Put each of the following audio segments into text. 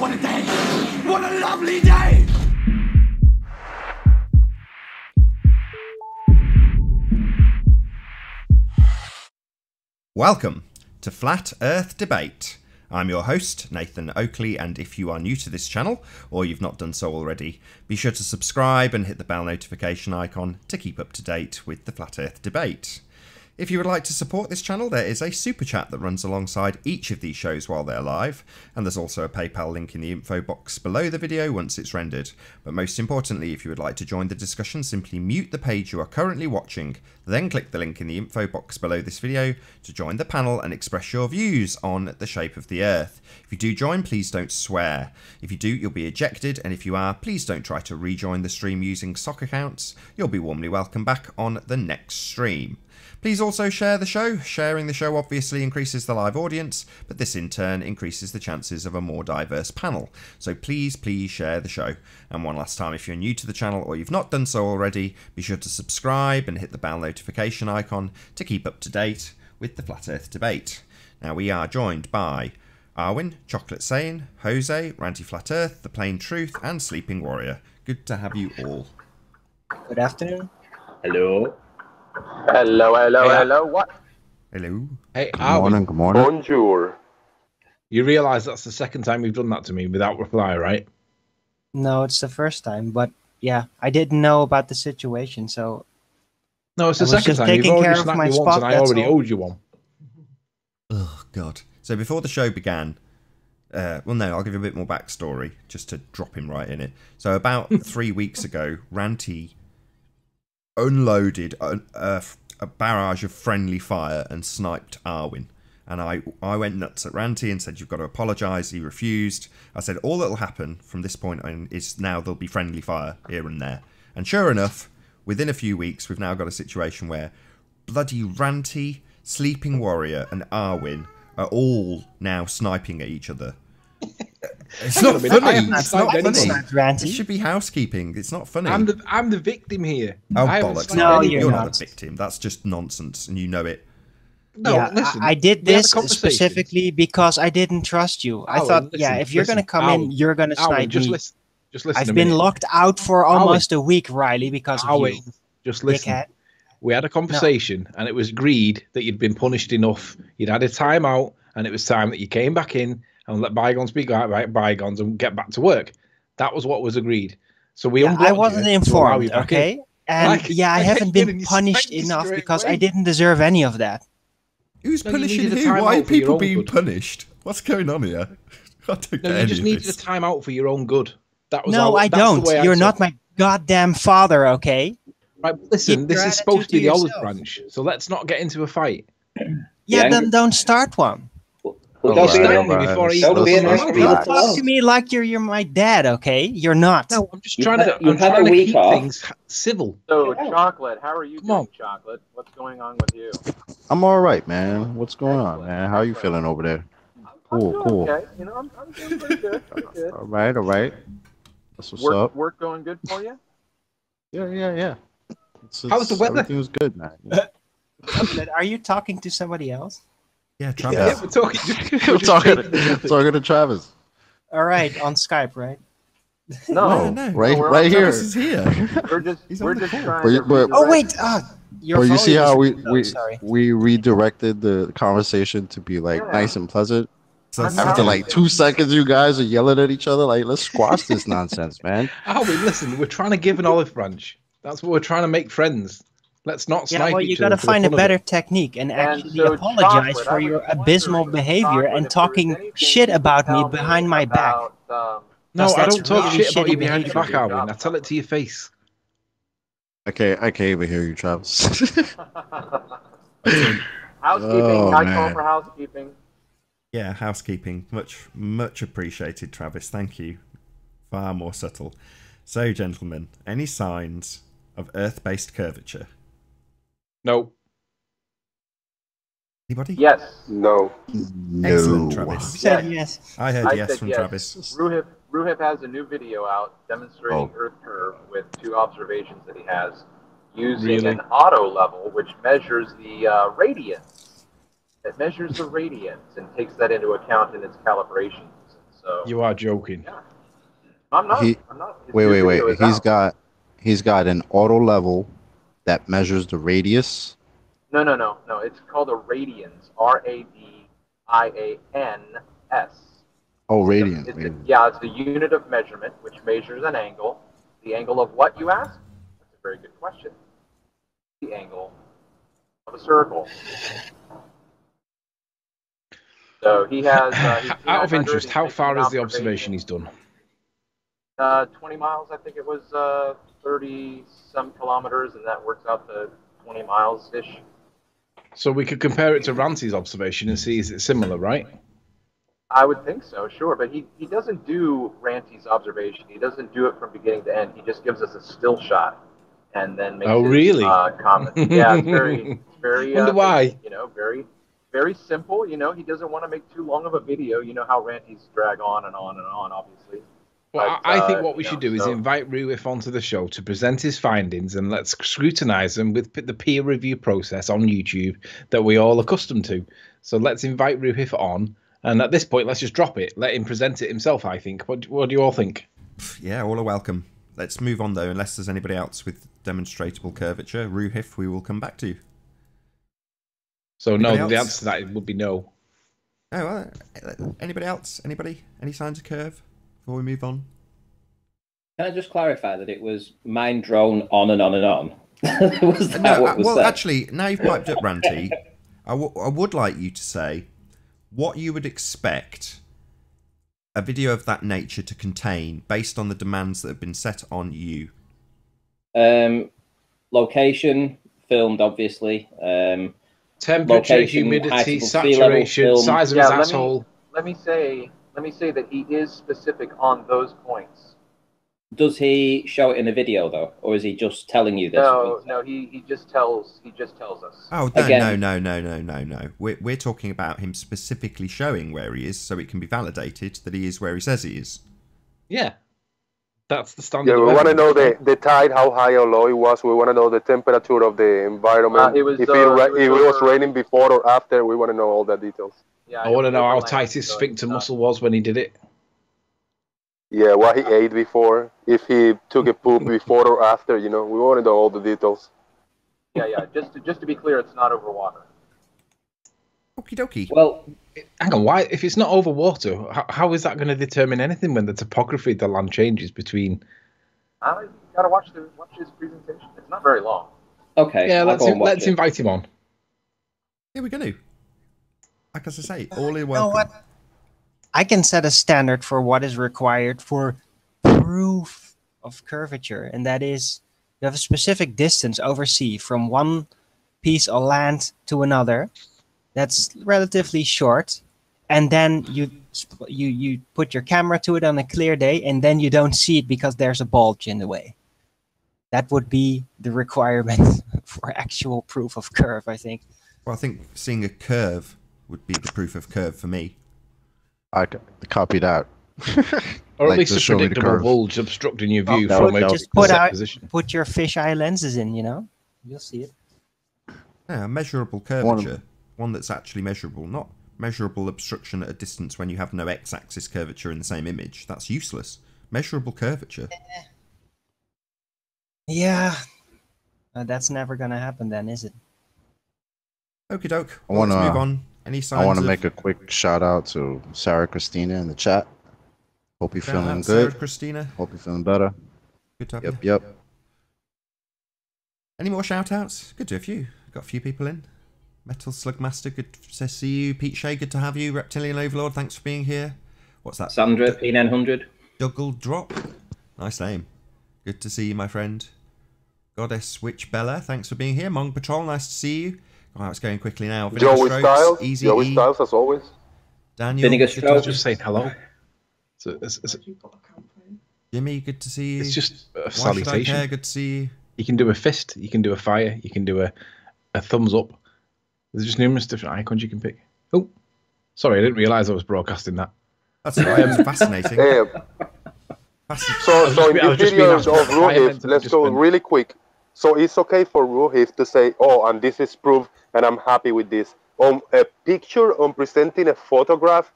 What a day! What a lovely day! Welcome to Flat Earth Debate. I'm your host, Nathan Oakley, and if you are new to this channel, or you've not done so already, be sure to subscribe and hit the bell notification icon to keep up to date with the Flat Earth Debate. If you would like to support this channel, there is a super chat that runs alongside each of these shows while they're live, and there's also a PayPal link in the info box below the video once it's rendered. But most importantly, if you would like to join the discussion, simply mute the page you are currently watching, then click the link in the info box below this video to join the panel and express your views on the shape of the Earth. If you do join, please don't swear. If you do, you'll be ejected, and if you are, please don't try to rejoin the stream using sock accounts. You'll be warmly welcome back on the next stream. Please also share the show. Sharing the show obviously increases the live audience, but this in turn increases the chances of a more diverse panel. So please share the show. And one last time, if you're new to the channel or you've not done so already, be sure to subscribe and hit the bell notification icon to keep up to date with the Flat Earth Debate. Now we are joined by Arwin, Chocolate Sane, Jose, Ranty Flat Earth, The Plain Truth, and Sleeping Warrior. Good to have you all. Good afternoon. Hello. Hello, what? Hello. Hey, Good morning, good morning. Bonjour. You realise that's the second time you've done that to me without reply, right? No, it's the first time, but yeah, I didn't know about the situation, so No, it's the I was second just time. You've taking already care of snapped my me once spot, and I that's already all. owed you one. Oh, God. So before the show began, well, no, I'll give you a bit more backstory just to drop him right in it. So about 3 weeks ago, Ranty unloaded a barrage of friendly fire and sniped Arwin. And I went nuts at Ranty and said, you've got to apologise. He refused. I said, all that'll happen from this point on is now there'll be friendly fire here and there. And sure enough, within a few weeks, we've now got a situation where bloody Ranty, Sleeping Warrior, and Arwin are all now sniping at each other. It's not funny. It's not funny. Ranty. It should be housekeeping. It's not funny. I'm the victim here. Oh, I haven't bollocks. sniped No, anyone. you're You're not. not the victim. That's just nonsense, and you know it. No, Yeah, listen. I did we had a this conversation. specifically because I didn't trust you. I Alan, thought, listen, yeah, if you're listen, going to come Alan, in, you're going to Alan, snipe just me. listen. Just listen. I've a been minute. locked out for almost a week, Riley, because of Alan, you. just listen. Dickhead. We had a conversation, and it was agreed that you'd been punished enough. You'd had a time out, and it was time that you came back in and let bygones be bygones and get back to work. That was what was agreed. So we Yeah, I unblocked wasn't you to allow you informed, back in. okay? And Like, yeah, I like haven't you been did, and you punished spanked me enough straight because I away. didn't deserve any of that. Who's No, you punishing needed a who? time Why are out for your people own being good. punished? What's going on here? I don't No, get you any just of needed this. a time out for your own good. That was No, how, I that's the don't. way I You're took not it. my goddamn father, okay? Right, listen, Keep this your is supposed to be attitude the to olive yourself. branch, so let's not get into a fight. Yeah, Yeah, then don't start one. Well, Don't don't be snipe an, me before I even don't be open an my angry mouth. Don't little talk to love. me like you're my dad, okay? You're not. No, I'm just You've trying had to. a- you've I'm had a trying to week keep off. things civil. So, Chocolate, how are you Come doing, on. Chocolate? What's going on with you? I'm all right, man. What's going on, Excellent, man? How you excellent. feeling over there? I'm Cool, doing cool. okay. You know, I'm doing pretty good, pretty good. All right, all right. That's what's up. Work going good for you? Yeah. How's the weather? Everything's good, man. Are you talking to somebody else? Yeah, Travis. Yeah. We're talking. I'm talking to Travis. All right, on Skype, right? No, No, Right, we're right on- here. Travis is here. we're on the just call. trying But to. you- but- Oh, redirect- wait. Your Or you see volume how is low, sorry. we redirected the conversation to be like Yeah. nice and pleasant. So I'm After not- like 2 seconds, you guys are yelling at each other. Like, let's squash this nonsense, man. Listen, we're trying to give an olive branch. That's what we're trying to make friends. Let's not Yeah, snipe well, each you other. gotta for the find a fun of better it. technique and actually so, apologize Chocolate, for I your was abysmal wondering, behavior Chocolate, and if talking there was anything shit you could about me tell behind my back. about, No, Because I that's don't talk really shit about shitty you behind your back, behavior. Alvin. I tell it to your face. I can't even hear you, Travis. housekeeping, Oh, I call man. for housekeeping. Yeah, housekeeping. Much appreciated, Travis. Thank you. Far more subtle. So, gentlemen, any signs of Earth-based curvature? No. Anybody? Yes. No. Excellent, No. Travis. Said yes. I heard I yes said from yes. Travis. Ruhip has a new video out demonstrating Oh. Earth curve with 2 observations that he has using Really? an auto level, which measures the radiance. It measures the radiance and takes that into account in its calibrations. So You are joking. yeah, I'm not. He- I'm not. His Wait, new wait, video wait. is out. He's got an auto level that measures the radius. No. It's called a radians. Radians. Oh, radian. It's the unit of measurement which measures an angle. The angle of what, you ask? That's a very good question. The angle of a circle. So he has. He's Out of 3,900, interest, he's how making far an is the observation he's done? 20 miles, I think it was 30 some kilometers, and that works out to 20 miles ish. So we could compare it to Rancy's observation and see is it similar, right? I would think so, sure, but he doesn't do Ranty's observation. He doesn't do it from beginning to end. He just gives us a still shot and then makes his comments. Yeah, it's very Wonder why. very, very simple. He doesn't want to make too long of a video. You know how Ranty's drag on and on and on, obviously. Well, But, I think what we should do is invite Ruif onto the show to present his findings, and let's scrutinize them with the peer review process on YouTube that we all accustomed to. So let's invite Ruif on, and at this point, let's just drop it. Let him present it himself, I think. What do you all think? Yeah, all are welcome. Let's move on, though, unless there's anybody else with demonstrable curvature. Ruhif, we will come back to. So Anybody no, the else? answer to that would be no. Oh, anybody else? Anybody? Any signs of curve before we move on? Can I just clarify that it was mind drone on and on and on? Was that No, what was well, said? actually, now you've piped up, Ranty, I would like you to say what you would expect a video of that nature to contain based on the demands that have been set on you. Location, filmed obviously. Temperature, Location, humidity, height above sea saturation, level, size of his asshole. Let me say that he is specific on those points. Does he show it in a video though, or is he just telling you this? No, he just tells us. Oh, Again. no. We're talking about him specifically showing where he is, so it can be validated that he is where he says he is. Yeah, that's the standard. Yeah, we want to know the tide, how high or low it was. We want to know the temperature of the environment. If it was raining before or after, we want to know all the details. Yeah, I want to know how tight his sphincter muscle was when he did it. Yeah, what he ate before, if he took a poop before or after, we want to know all the details. Yeah. Just to be clear, it's not over water. Okie dokie. Well, hang on, why? If it's not over water, how is that going to determine anything when the topography of the land changes between? You gotta watch his presentation. It's not very long. Okay. Yeah, let's invite him on. Here we go. Like as I say, all in You know welcome. what? I can set a standard for what is required for proof of curvature, and that is you have a specific distance overseas from one piece of land to another. That's relatively short, and then you put your camera to it on a clear day, and then you don't see it because there's a bulge in the way. That would be the requirement for actual proof of curve, I think. Well, I think seeing a curve would be the proof of curve for me. I copy that. Or at Like, least just a show me the predictable curve. bulge obstructing your view no, from a Just put set out, position. put your fisheye lenses in, you'll see it. Yeah, measurable curvature. One that's actually measurable, not measurable obstruction at a distance when you have no x-axis curvature in the same image. That's useless. Measurable curvature. Yeah, that's never gonna happen then, is it? Okie doke. I Well, wanna- let's move on. Any signs I want to of... make a quick shout out to Sarah Christina in the chat. Hope you're Shout feeling out Sarah good. Christina. Hope you're feeling better. Good to have Yep, you. yep. Any more shout-outs? Good to have you. Got a few people in. Metal Slugmaster, good to see you. Pete Shea, good to have you. Reptilian Overlord, thanks for being here. What's that? Sandra, P900. Dougal Drop. Nice name. Good to see you, my friend. Goddess Witch Bella, thanks for being here. Mong Patrol, nice to see you. Oh, it's going quickly now. Vinegar Joey Strokes, Styles. Easy Joey E, Styles, as always. Daniel. Vinegar good to Strokes. have you. Just saying hello. Jimmy, good to see you. It's just a Why should I care? salutation. Good to see you. You can do a fist, you can do a fire, you can do a thumbs up. There's just numerous different icons you can pick. Oh, sorry, I didn't realise I was broadcasting that. That's all right. It's fascinating. Yeah. Fascinating. So in I was this just being video asked of for fire Ruhif, length, let's just go went- really quick. So it's okay for Ruhif to say, "Oh, and this is proof, and I'm happy with this." On a picture, on presenting a photograph,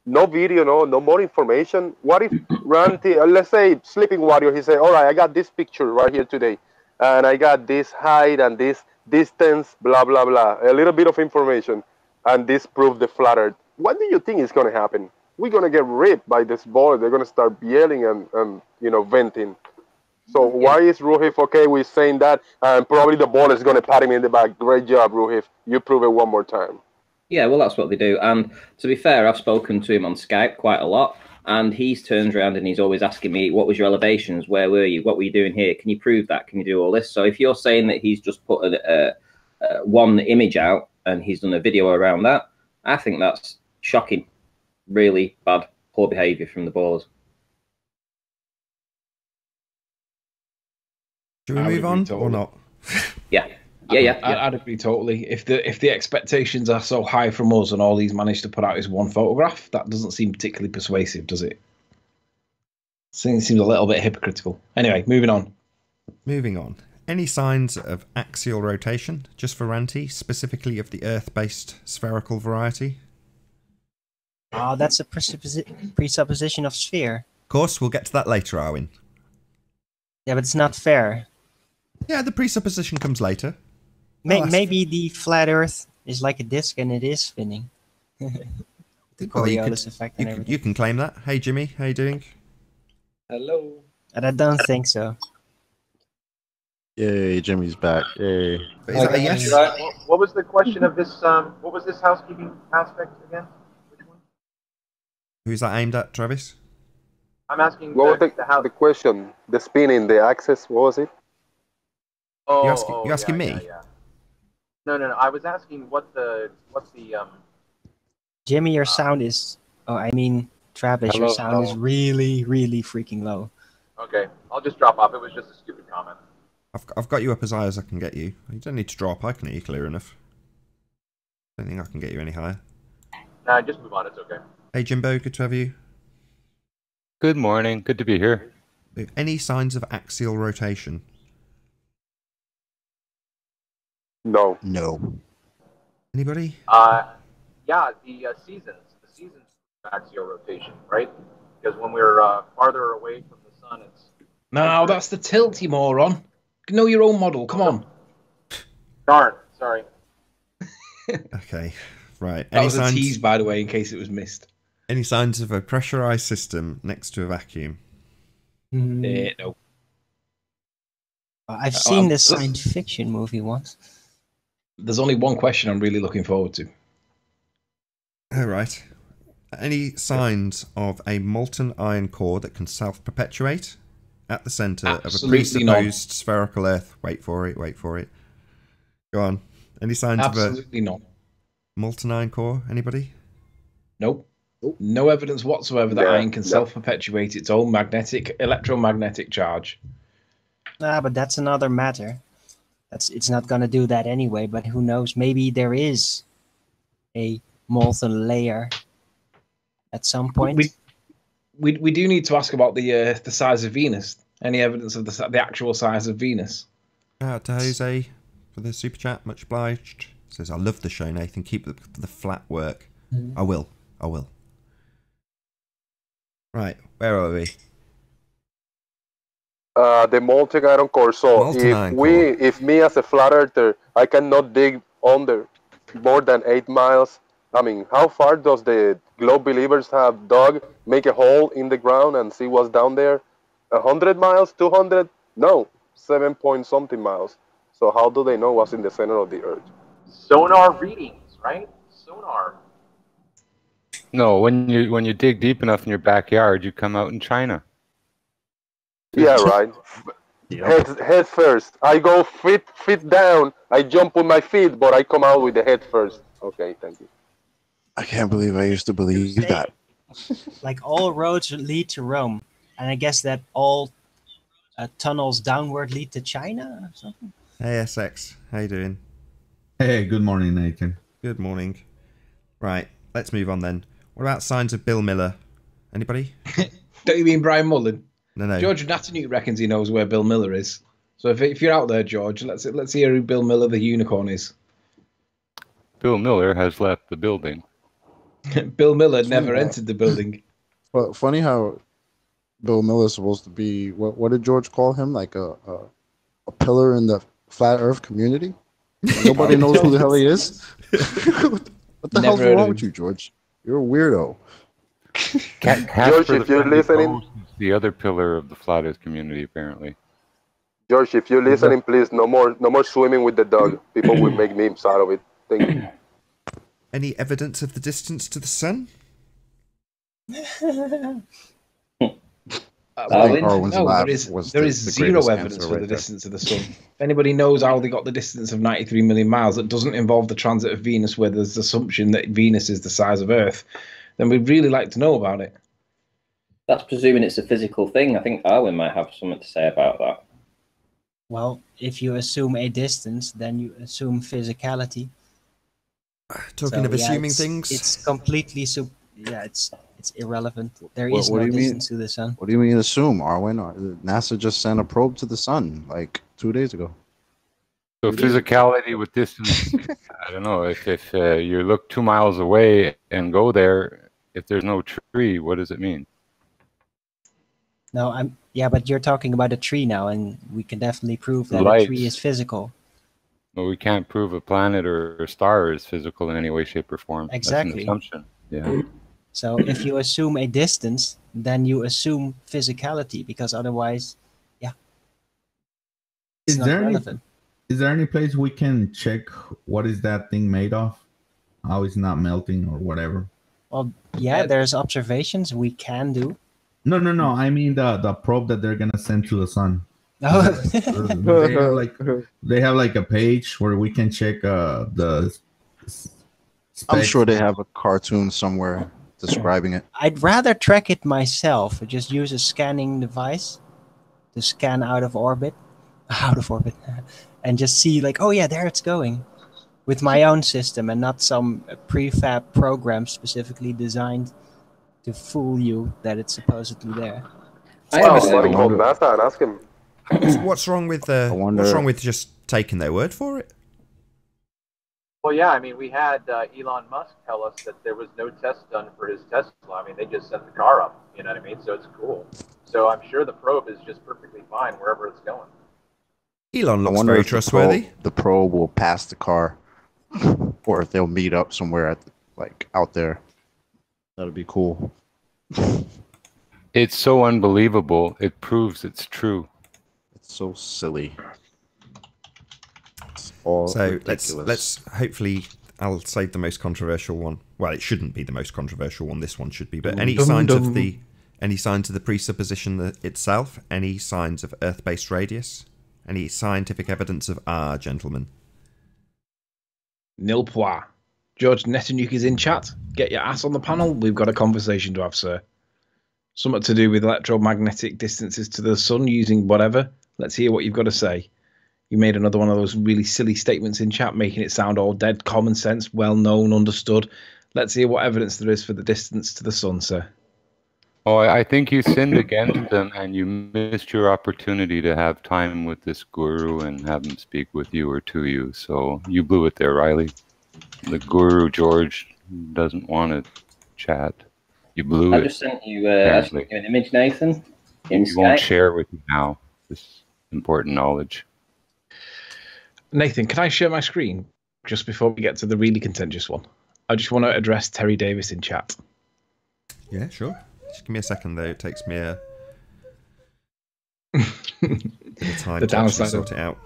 no video, no more information. What if Ranty, let's say Sleeping Warrior, he say, all right, I got this picture right here today, and I got this height and this distance, blah blah blah, a little bit of information, and this proved the flat Earth. What do you think is going to happen? We're going to get ripped by this ball. They're going to start yelling and venting. So why is Ruhif okay with saying that? And probably the ball is going to pat him in the back. Great job, Ruhif. You prove it one more time. Yeah, well, that's what they do. And to be fair, I've spoken to him on Skype quite a lot. And he's turns around and he's always asking me, what was your elevations? Where were you? What were you doing here? Can you prove that? Can you do all this? So if you're saying that he's just put one image out and he's done a video around that, I think that's shocking. Really bad, poor behaviour from the ballers. Should we move on or not? Yeah. I'd agree totally. If the expectations are so high from us and all he's managed to put out is one photograph, that doesn't seem particularly persuasive, does it? Seems a little bit hypocritical. Anyway, moving on. Moving on. Any signs of axial rotation, just for Ranty, specifically of the Earth-based spherical variety? Oh, that's a presupposition of sphere. Of course, we'll get to that later, Arwin. Yeah, but it's not fair. Yeah, the presupposition comes later. Maybe the flat Earth is like a disc and it is spinning. The Coriolis effect and everything. You can claim that. Hey, Jimmy, how you doing? Hello. And I don't think so. Yay, Jimmy's back. Yay. Is that a yes? What was the question of this? What was this housekeeping aspect again? Which one? Who's that aimed at, Travis? I'm asking. What was the question? The spinning, the axis. What was it? Oh, you're asking me? Yeah. No. I was asking what's the Jimmy, your sound is. Oh, I mean, Travis, your sound is really, really freaking low. Okay, I'll just drop off. It was just a stupid comment. I've got you up as high as I can get you. You don't need to drop. I can hear you clear enough. I don't think I can get you any higher. Nah, just move on. It's okay. Hey, Jimbo, good to have you. Good morning. Good to be here. Any signs of axial rotation? No. Anybody? Yeah, the seasons of axial rotation, right? Because when we're farther away from the sun, it's... No, that's the tilt, you moron. Know your own model, come on. Darn, sorry. Okay, right. That was a tease, by the way, in case it was missed. Any signs of a pressurized system next to a vacuum? No. I've seen this science fiction movie once. There's only one question I'm really looking forward to. All right. Any signs of a molten iron core that can self-perpetuate at the centre of a presupposed spherical Earth? Wait for it. Go on. Any signs of a molten iron core? Anybody? Nope. No evidence whatsoever that iron can self-perpetuate its own electromagnetic charge. But that's another matter. It's not going to do that anyway, but who knows? Maybe there is a molten layer at some point. We do need to ask about the size of Venus. Any evidence of the actual size of Venus? Out to Jose for the super chat. Much obliged. Says, I love the show, Nathan. Keep the flat work. I will. Right, where are we? The molten iron core. So if me as a flat earther, I cannot dig under more than 8 miles. I mean, how far does the globe believers have dug, make a hole in the ground and see what's down there? 100 miles, 200? No, 7 point something miles. So how do they know what's in the center of the earth? Sonar readings, right? Sonar. No, when you dig deep enough in your backyard, you come out in China. Yeah, right. Head first. I go feet down. I jump with my feet, but I come out with the head first. Okay, thank you. I can't believe I used to believe that. Like all roads lead to Rome, and I guess that all tunnels downward lead to China or something. Hey, SX, how you doing? Hey, good morning, Nathan. Good morning. Right, let's move on then. What about signs of Bill Miller? Anybody? Don't you mean Brian Mullen? No. George Natanu reckons he knows where Bill Miller is. So if you're out there, George, let's hear who Bill Miller the unicorn is. Bill Miller has left the building. Bill Miller never entered the building. Well, funny how Bill Miller's supposed to be. What did George call him? Like a pillar in the flat Earth community. Nobody knows who the hell he is. What the hell's wrong with you, George? You're a weirdo. George, if you're listening, the other pillar of the flat Earth community, apparently. George, if you're listening, please no more swimming with the dog. People will make memes out of it. Thank you. Any evidence of the distance to the sun? No, there is zero evidence for the distance of the sun. If anybody knows how they got the distance of 93 million miles that doesn't involve the transit of Venus, where there's the assumption that Venus is the size of Earth, then we'd really like to know about it. That's presuming it's a physical thing. I think Arwen might have something to say about that. Well, if you assume a distance, then you assume physicality. Talking of assuming things, it's completely it's irrelevant. There is no distance to the sun. What do you mean assume, Arwen? NASA just sent a probe to the sun like 2 days ago. So physicality with distance, I don't know. If you look 2 miles away and go there, if there's no tree, what does it mean? No, but you're talking about a tree now, and we can definitely prove that a tree is physical. Well, we can't prove a planet or a star is physical in any way, shape, or form. Exactly. That's an assumption. Yeah. So if you assume a distance, then you assume physicality, because otherwise, it's not relevant. Is there any place we can check what is that thing made of? How it's not melting or whatever? Well, yeah, there's observations we can do. No. I mean the probe that they're gonna send to the sun. Oh. they have like a page where we can check the specs. I'm sure they have a cartoon somewhere describing it. I'd rather track it myself. Just use a scanning device to scan out of orbit, and just see like, oh yeah, there it's going, with my own system and not some prefab program specifically designed to fool you that it's supposedly there. Call NASA and ask him. What's wrong with just taking their word for it? Well, yeah, I mean, we had Elon Musk tell us that there was no test done for his Tesla. I mean, they just sent the car up, you know what I mean? So it's cool. So I'm sure the probe is just perfectly fine wherever it's going. Elon looks very trustworthy. The probe will pass the car, or if they'll meet up somewhere out there. That'd be cool. It's so unbelievable. It proves it's true. It's so silly. So let's hopefully I'll save the most controversial one. Well, it shouldn't be the most controversial one. This one should be. But any signs of the presupposition that itself? Any signs of Earth-based radius? Any scientific evidence of R, gentlemen? Nil point. George Netanyahu is in chat. Get your ass on the panel. We've got a conversation to have, sir. Something to do with electromagnetic distances to the sun using whatever. Let's hear what you've got to say. You made another one of those really silly statements in chat, making it sound all dead common sense, well known, understood. Let's hear what evidence there is for the distance to the sun, sir. Oh, I think you sinned against them, and you missed your opportunity to have time with this guru and have him speak with you or to you. So you blew it there, Riley. The guru, George, doesn't want to chat. You blew it. I just sent you an image, Nathan. He won't share with you now this important knowledge. Nathan, can I share my screen just before we get to the really contentious one? I just want to address Terry Davis in chat. Yeah, sure. Just give me a second, though. It takes me a bit of time to actually sort it out.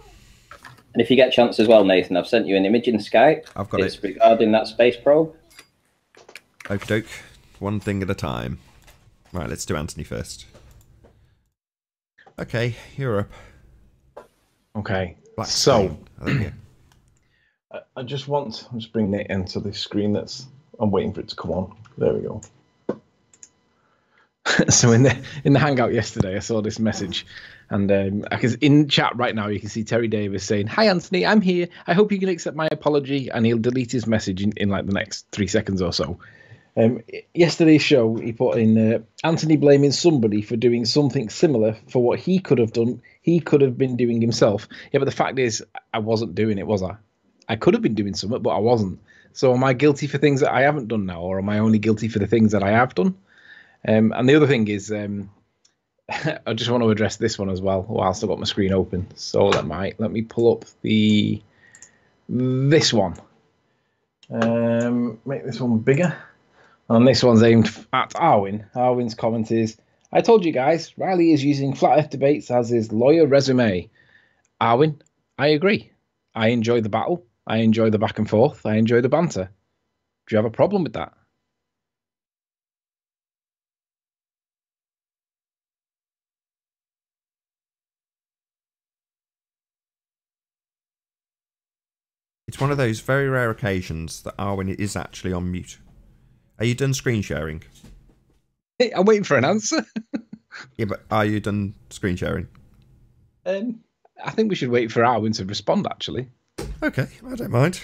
And if you get a chance as well, Nathan, I've sent you an image in Skype. I've got it. Regarding that space probe. Okie doke. One thing at a time. Right, let's do Anthony first. Okay, you're up. Okay. Black so, I just want... I'm just bringing it into the screen I'm waiting for it to come on. There we go. So in the Hangout yesterday, I saw this message, and in chat right now, you can see Terry Davis saying, "Hi Anthony, I'm here. I hope you can accept my apology," and he'll delete his message in like the next 3 seconds or so. Yesterday's show, he put in Anthony blaming somebody for doing something similar for what he could have done. He could have been doing himself. Yeah, but the fact is, I wasn't doing it, was I? I could have been doing something, but I wasn't. So am I guilty for things that I haven't done now, or am I only guilty for the things that I have done? And the other thing is, I just want to address this one as well whilst I've got my screen open. So let me pull up this one. Make this one bigger. And this one's aimed at Arwin. Arwin's comment is, I told you guys, Riley is using Flat Earth debates as his lawyer resume. Arwin, I agree. I enjoy the battle. I enjoy the back and forth. I enjoy the banter. Do you have a problem with that? It's one of those very rare occasions that Arwin is actually on mute. Are you done screen sharing? Hey, I'm waiting for an answer. Yeah, but are you done screen sharing? I think we should wait for Arwin to respond, actually. Okay, I don't mind.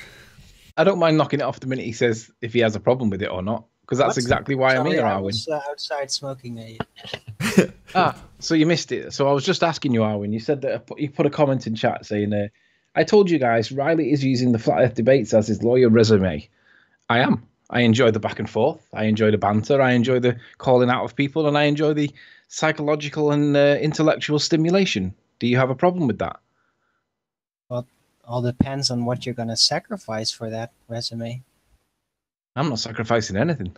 I don't mind knocking it off the minute he says if he has a problem with it or not, because that's exactly why I'm here, Arwin. I was outside smoking a... So you missed it. So I was just asking you, Arwin. You said that you put a comment in chat saying, I told you guys, Riley is using the Flat Earth debates as his lawyer resume. I am. I enjoy the back and forth. I enjoy the banter. I enjoy the calling out of people, and I enjoy the psychological and intellectual stimulation. Do you have a problem with that? Well, all depends on what you're going to sacrifice for that resume. I'm not sacrificing anything.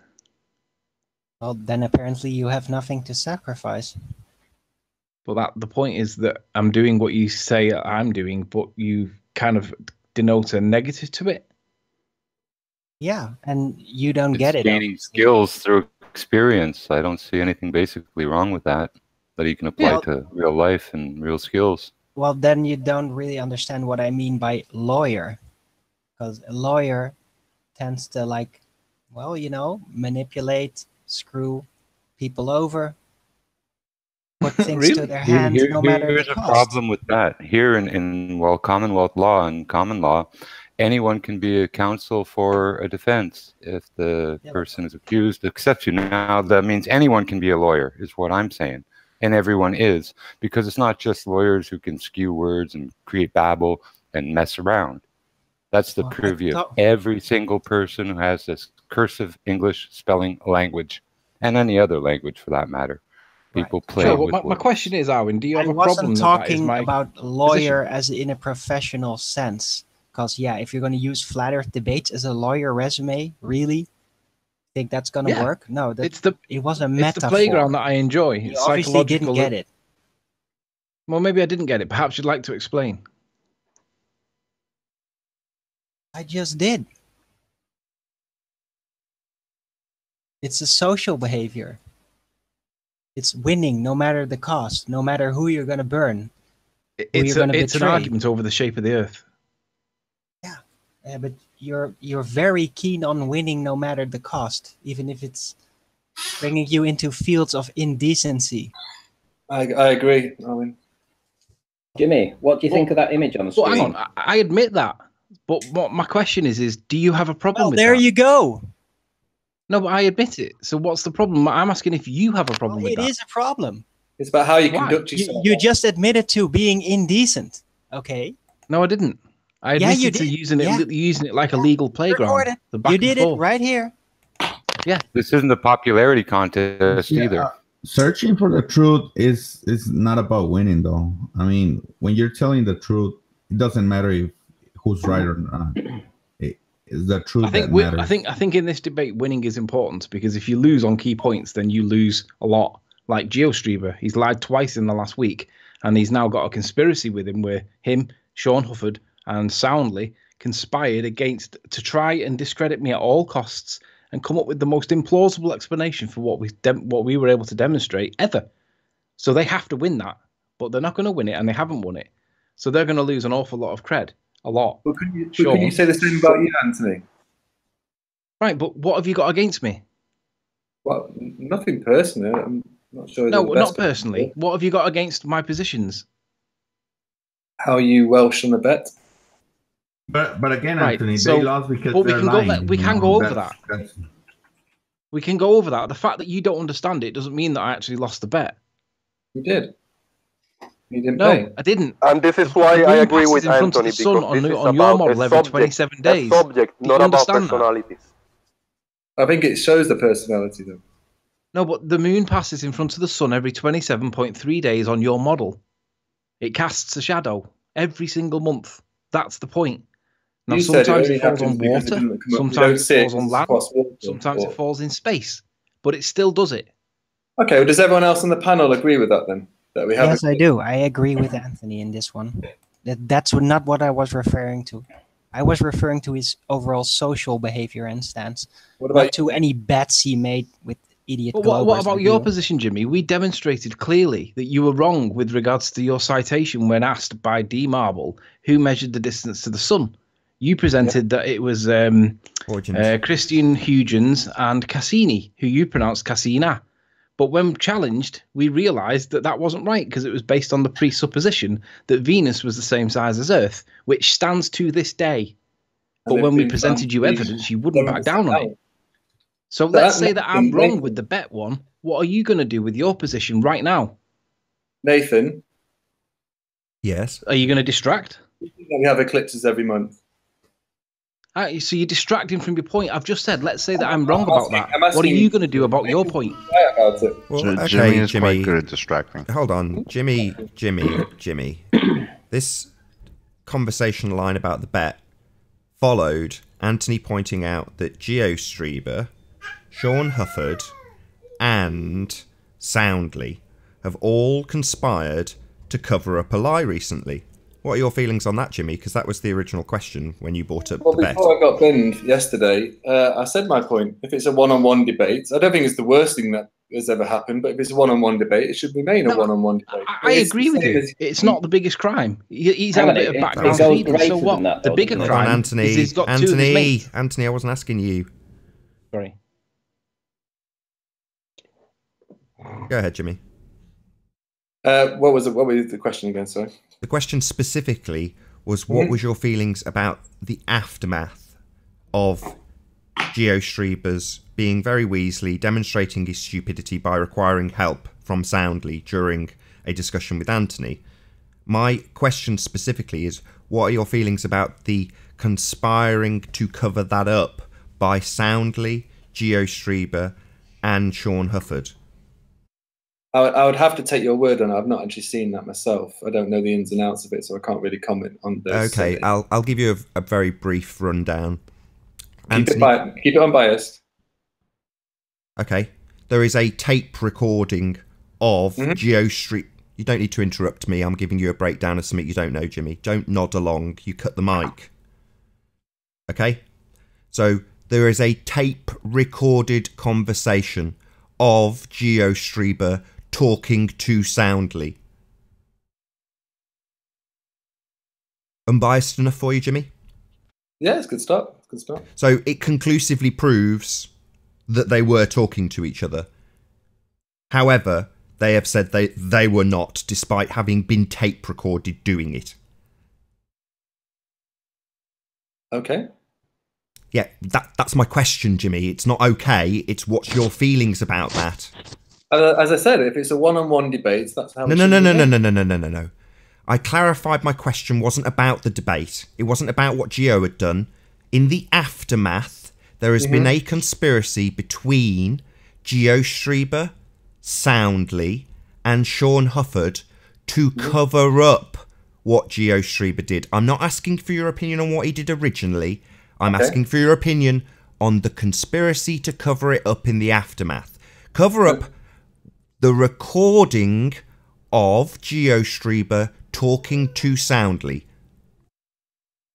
Well, then apparently you have nothing to sacrifice. But the point is that I'm doing what you say I'm doing, but you kind of denote a negative to it. Yeah, and you don't get it. Gaining skills through experience. I don't see anything basically wrong with that you can apply to real life and real skills. Well, then you don't really understand what I mean by lawyer. Because a lawyer tends to manipulate, screw people over, put things to their hands, no matter the cost. Here's a problem with that. Here in Commonwealth law and common law, anyone can be a counsel for a defense if the person is accused, except you. Now, that means anyone can be a lawyer, is what I'm saying. And everyone is, because it's not just lawyers who can skew words and create babble and mess around. That's the purview of every single person who has this cursive English spelling language, and any other language for that matter. People play with my question is, Arwin, do you have a problem? I wasn't talking about lawyer as in a professional sense. Because, if you're going to use Flat Earth debates as a lawyer resume, really? Think that's going to work? No, it was a metaphor. It's the playground that I enjoy. You obviously didn't get it. Well, maybe I didn't get it. Perhaps you'd like to explain. I just did. It's a social behavior. It's winning no matter the cost, no matter who you're going to burn. It's an argument over the shape of the earth. Yeah, but you're very keen on winning no matter the cost, even if it's bringing you into fields of indecency. I agree, Arwin. Jimmy, what do you think of that image on the screen? Hang on, I admit that, but what my question is do you have a problem with that? There you go. No, but I admit it. So what's the problem? I'm asking if you have a problem with that. It is a problem. It's about how you conduct yourself. You just admitted to being indecent. Okay. No, I didn't. I admitted to using it like a legal playground. You did it right here. Yeah. This isn't a popularity contest either. Searching for the truth is not about winning, though. I mean, when you're telling the truth, it doesn't matter who's right or not. It's the truth that matters. I think in this debate, winning is important, because if you lose on key points, then you lose a lot. Like GeoStreamer, he's lied twice in the last week, and he's now got a conspiracy with him where him, Sean Hufford, and Soundly conspired to try and discredit me at all costs and come up with the most implausible explanation for what we were able to demonstrate ever. So they have to win that, but they're not going to win it, and they haven't won it. So they're going to lose an awful lot of cred. A lot. But can you say the same about you, Anthony? Right, but what have you got against me? Well, nothing personally. I'm not sure. No, not personally. What have you got against my positions? How you Welsh on the bet? But again, Anthony, they lost because they're lying. We can go over that. We can go over that. The fact that you don't understand it doesn't mean that I actually lost the bet. You did. You didn't No, pay. I didn't. And this is why The I moon agree with passes in front of Anthony, the sun because this is on your about model a every subject, 27 a days. subject, Do not you about understand that? personalities. I think it shows the personality, though. No, but the moon passes in front of the sun every 27.3 days on your model. It casts a shadow every single month. That's the point. Now, You said sometimes only it falls happens on because it water, didn't come up. You don't sometimes it see it falls on because it's land, across water, sometimes or- it falls in space, but it still does it. Okay, well, does everyone else on the panel agree with that then? That we have Yes, I do. I agree with Anthony in this one. That's not what I was referring to. I was referring to his overall social behavior and stance, What about not to any bets he made with idiot But what Globers about like your you. position, Jimmy? We demonstrated clearly that you were wrong with regards to your citation when asked by D Marble who measured the distance to the sun. You presented that it was Christian Huygens and Cassini, who you pronounced Cassina. But when challenged, we realised that that wasn't right because it was based on the presupposition that Venus was the same size as Earth, which stands to this day. But when we presented you evidence, you wouldn't back down on it. So let's say that I'm wrong with the bet one. What are you going to do with your position right now? Nathan? Yes. Are you going to distract? We have eclipses every month. So you're distracting from your point. I've just said, let's say that I'm wrong about that. What are you going to do about your point? About it. Well, okay, Jimmy is quite good at distracting. Hold on, Jimmy. This conversation line about the bet followed Anthony pointing out that GeoStreber, Sean Hufford, and Soundly have all conspired to cover up a lie recently. What are your feelings on that, Jimmy? Because that was the original question when you brought up the bet. Before I got binned yesterday, I said my point. If it's a one-on-one debate, I don't think it's the worst thing that has ever happened, but if it's a one-on-one debate, it should remain a one-on-one debate. I agree with you. It's not the biggest crime. He's had a bit of background feeding, so what? The bigger crime Anthony, is he's got two of his mates. Anthony, I wasn't asking you. Sorry. Go ahead, Jimmy. What was the question again? Sorry. The question specifically was, what was your feelings about the aftermath of GeoStreber's being very Weasley, demonstrating his stupidity by requiring help from Soundly during a discussion with Anthony? My question specifically is, what are your feelings about the conspiring to cover that up by Soundly, GeoStreber, and Sean Hufford? I would have to take your word on it. I've not actually seen that myself. I don't know the ins and outs of it, so I can't really comment on those. Okay, I'll give you a very brief rundown. Keep it unbiased. Okay. There is a tape recording of GeoStreber. You don't need to interrupt me. I'm giving you a breakdown of something you don't know, Jimmy. Don't nod along. You cut the mic. Okay? So there is a tape recorded conversation of GeoStreber talking to Soundly. Unbiased enough for you, Jimmy? Yeah, it's a good start. Good start. So it conclusively proves that they were talking to each other. However, they have said they were not, despite having been tape recorded doing it. Okay. Yeah, that's my question, Jimmy. It's not okay. It's what's your feelings about that? As I said, if it's a one-on-one debate, that's how. No. I clarified my question wasn't about the debate. It wasn't about what Geo had done. In the aftermath, there has been a conspiracy between GeoStreber, Soundly, and Sean Hufford to cover up what GeoStreber did. I'm not asking for your opinion on what he did originally. I'm asking for your opinion on the conspiracy to cover it up in the aftermath. Cover up the recording of GeoStreber talking to Soundly.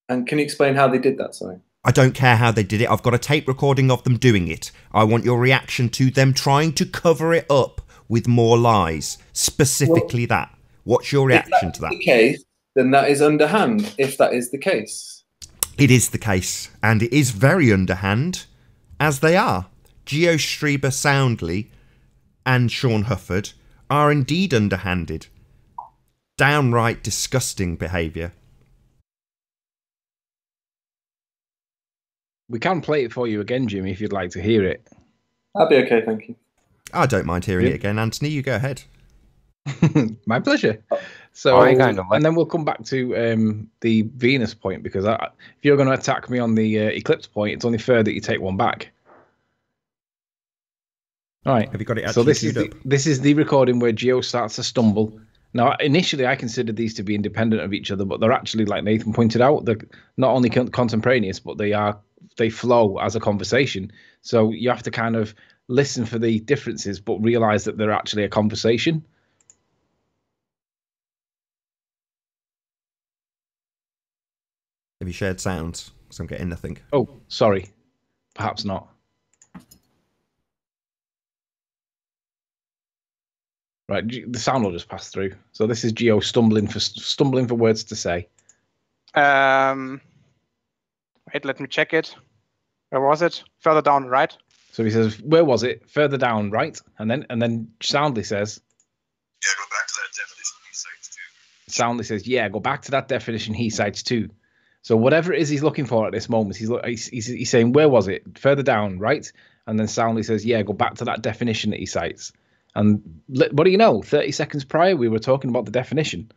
And can you explain how they did that, sorry? I don't care how they did it. I've got a tape recording of them doing it. I want your reaction to them trying to cover it up with more lies. Specifically that. What's your reaction to that? If that's the case, then that is underhand, if that is the case. It is the case, and it is very underhand, as they are. GeoStreber, Soundly, and Sean Hufford are indeed underhanded. Downright disgusting behaviour. We can play it for you again, Jimmy, if you'd like to hear it. That'd be okay, thank you. I don't mind hearing it again, Anthony. You go ahead. My pleasure. So, and then we'll come back to the Venus point, because if you're going to attack me on the eclipse point, it's only fair that you take one back. All right. Have you got it? So this is the recording where Geo starts to stumble. Now, initially, I considered these to be independent of each other, but they're actually, like Nathan pointed out, they're not only contemporaneous, but they flow as a conversation. So you have to kind of listen for the differences, but realize that they're actually a conversation. Have you shared sounds? Because I'm getting nothing. Oh, sorry. Perhaps not. Right, the sound will just pass through. So this is Geo stumbling for words to say. Wait, let me check it. Where was it? Further down, right? So he says, "Where was it? Further down, right?" And then Soundly says, "Yeah, go back to that definition he cites too." Soundly says, "Yeah, go back to that definition he cites too." So whatever it is he's looking for at this moment, he's saying, "Where was it? Further down, right?" And then Soundly says, "Yeah, go back to that definition that he cites." And what do you know? 30 seconds prior, we were talking about the definition.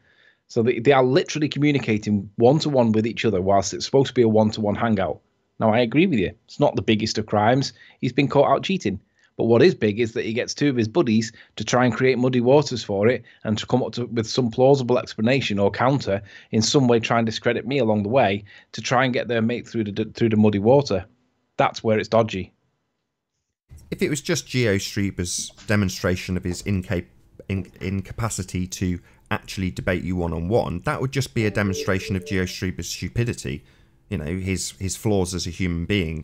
So they are literally communicating one-to-one with each other whilst it's supposed to be a one-to-one hangout. Now, I agree with you. It's not the biggest of crimes. He's been caught out cheating. But what is big is that he gets two of his buddies to try and create muddy waters for it and to come up with some plausible explanation or counter, in some way try and discredit me along the way to try and get their mate through the muddy water. That's where it's dodgy. If it was just Geo Streber's demonstration of his incapacity to actually debate you one-on-one, that would just be a demonstration of Geo Streber's stupidity, you know, his flaws as a human being,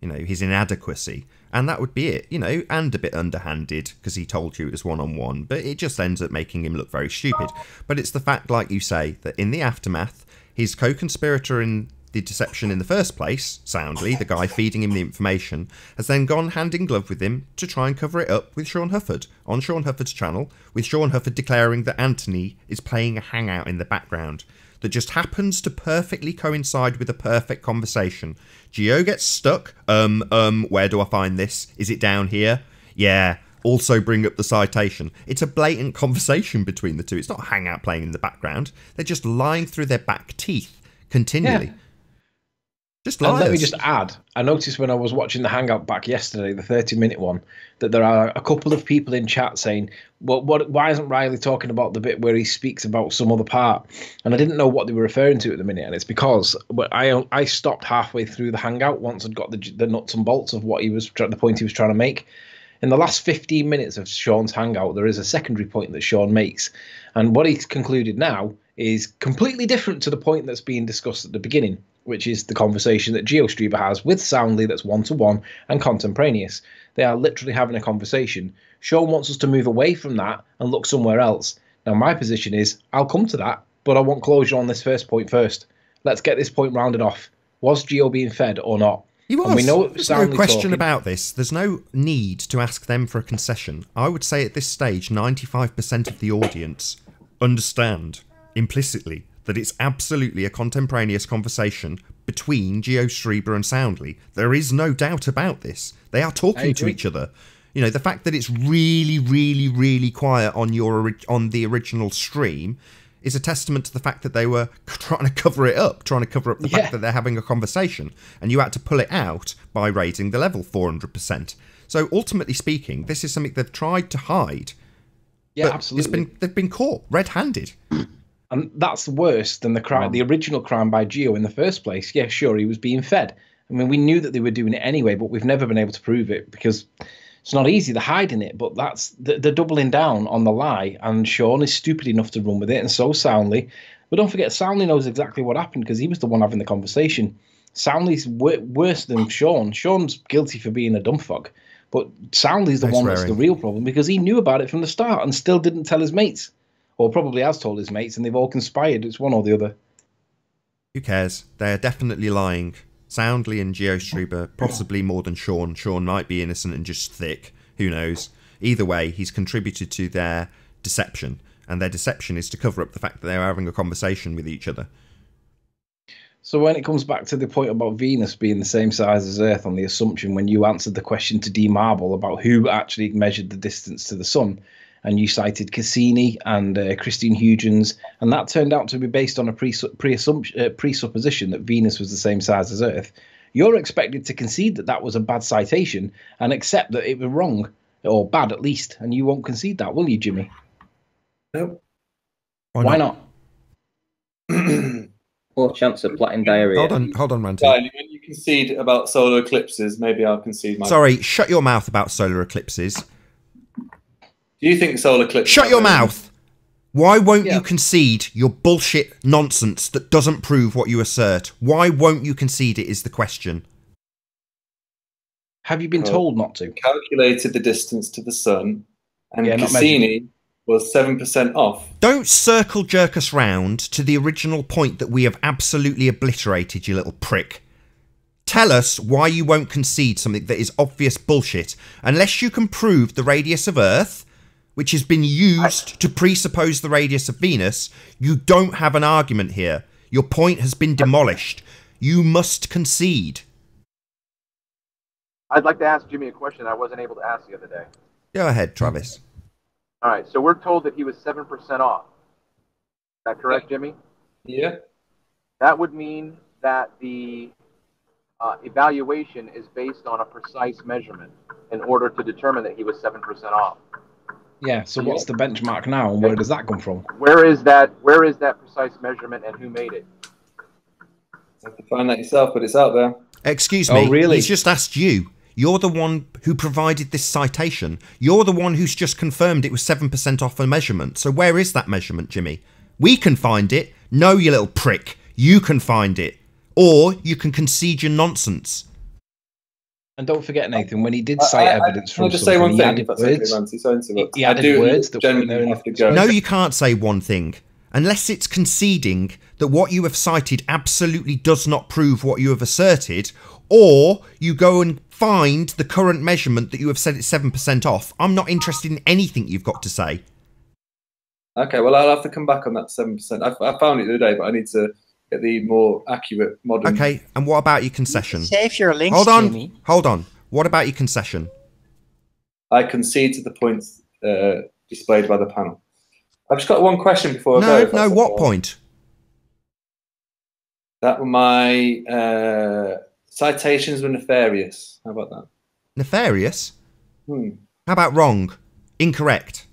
you know, his inadequacy, and that would be it, you know, and a bit underhanded because he told you it was one-on-one, but it just ends up making him look very stupid. But it's the fact, like you say, that in the aftermath, his co-conspirator in the deception in the first place, Soundly, the guy feeding him the information, has then gone hand in glove with him to try and cover it up with Sean Hufford on Sean Hufford's channel, with Sean Hufford declaring that Anthony is playing a hangout in the background that just happens to perfectly coincide with a perfect conversation. Geo gets stuck. Where do I find this? Is it down here? Yeah. Also bring up the citation. It's a blatant conversation between the two. It's not a hangout playing in the background. They're just lying through their back teeth continually. Yeah. Just liars. And let me just add, I noticed when I was watching the Hangout back yesterday, the 30-minute one, that there are a couple of people in chat saying, well, why isn't Riley talking about the bit where he speaks about some other part? And I didn't know what they were referring to at the minute, and it's because I stopped halfway through the Hangout once I'd got the nuts and bolts of what the point he was trying to make. In the last 15 minutes of Sean's Hangout, there is a secondary point that Sean makes, and what he's concluded now is completely different to the point that's being discussed at the beginning, which is the conversation that GeoStreamer has with Soundly that's one-to-one and contemporaneous. They are literally having a conversation. Sean wants us to move away from that and look somewhere else. Now, my position is, I'll come to that, but I want closure on this first point first. Let's get this point rounded off. Was Geo being fed or not? He was. And we know There's no question about this. There's no need to ask them for a concession. I would say at this stage, 95% of the audience understand implicitly that it's absolutely a contemporaneous conversation between Geo Streber and Soundly. There is no doubt about this. They are talking to each other. You know, the fact that it's really, really, really quiet on the original stream is a testament to the fact that they were trying to cover it up, the fact that they're having a conversation, and you had to pull it out by raising the level 400%. So ultimately speaking, this is something they've tried to hide. Yeah, absolutely. They've been caught red-handed. And that's worse than the crime, the original crime by Geo in the first place. Yeah, sure, he was being fed. I mean, we knew that they were doing it anyway, but we've never been able to prove it because it's not easy. They're hiding it, but they're doubling down on the lie. And Sean is stupid enough to run with it, and so Soundly. But don't forget, Soundly knows exactly what happened because he was the one having the conversation. Soundly's worse than Sean. Sean's guilty for being a dumb fuck, but Soundly's the one that's the real problem because he knew about it from the start and still didn't tell his mates. Or probably has told his mates, and they've all conspired. It's one or the other. Who cares? They're definitely lying. Soundly and GeoStreber, possibly more than Sean. Sean might be innocent and just thick. Who knows? Either way, he's contributed to their deception. And their deception is to cover up the fact that they're having a conversation with each other. So when it comes back to the point about Venus being the same size as Earth on the assumption when you answered the question to D Marble about who actually measured the distance to the sun, and you cited Cassini and Christine Huygens, and that turned out to be based on a presupposition that Venus was the same size as Earth. You're expected to concede that that was a bad citation and accept that it was wrong, or bad at least, and you won't concede that, will you, Jimmy? Nope. Why not? Poor chance of platinum diarrhea. Hold on, Ranty. When you concede about solar eclipses, maybe I'll concede my... Sorry, shut your mouth about solar eclipses. Do you think solar eclipses... Shut your mouth! Why won't you concede your bullshit nonsense that doesn't prove what you assert? Why won't you concede it is the question. Have you been told not to? Calculated the distance to the sun, and Cassini was 7% off. Don't circle jerk us round to the original point that we have absolutely obliterated, you little prick. Tell us why you won't concede something that is obvious bullshit, unless you can prove the radius of Earth, which has been used to presuppose the radius of Venus. You don't have an argument here. Your point has been demolished. You must concede. I'd like to ask Jimmy a question I wasn't able to ask the other day. Go ahead, Travis. All right, so we're told that he was 7% off. Is that correct, Jimmy? Yeah. That would mean that the evaluation is based on a precise measurement in order to determine that he was 7% off. Yeah, so what's the benchmark now, and where does that come from? Where is that precise measurement, and who made it? You have to find that yourself, but it's out there. Excuse me, really? He's just asked you. You're the one who provided this citation. You're the one who's just confirmed it was 7% off a measurement. So where is that measurement, Jimmy? We can find it. No, you little prick. You can find it. Or you can concede your nonsense. And don't forget, Nathan, when he did cite evidence from I'll just say one he thing. added words. He added do words that generally have to go. No, you can't say one thing. Unless it's conceding that what you have cited absolutely does not prove what you have asserted, or you go and find the current measurement that you have said it's 7% off. I'm not interested in anything you've got to say. Okay, well, I'll have to come back on that 7%. I found it the other day, but I need to get the more accurate modern... Okay, and what about your concession? Save your links, Hold on, Jimmy. hold on. What about your concession? I concede to the points displayed by the panel. I've just got one question before I go. No, what point? That were my citations were nefarious. How about that? Nefarious? How about wrong? Incorrect?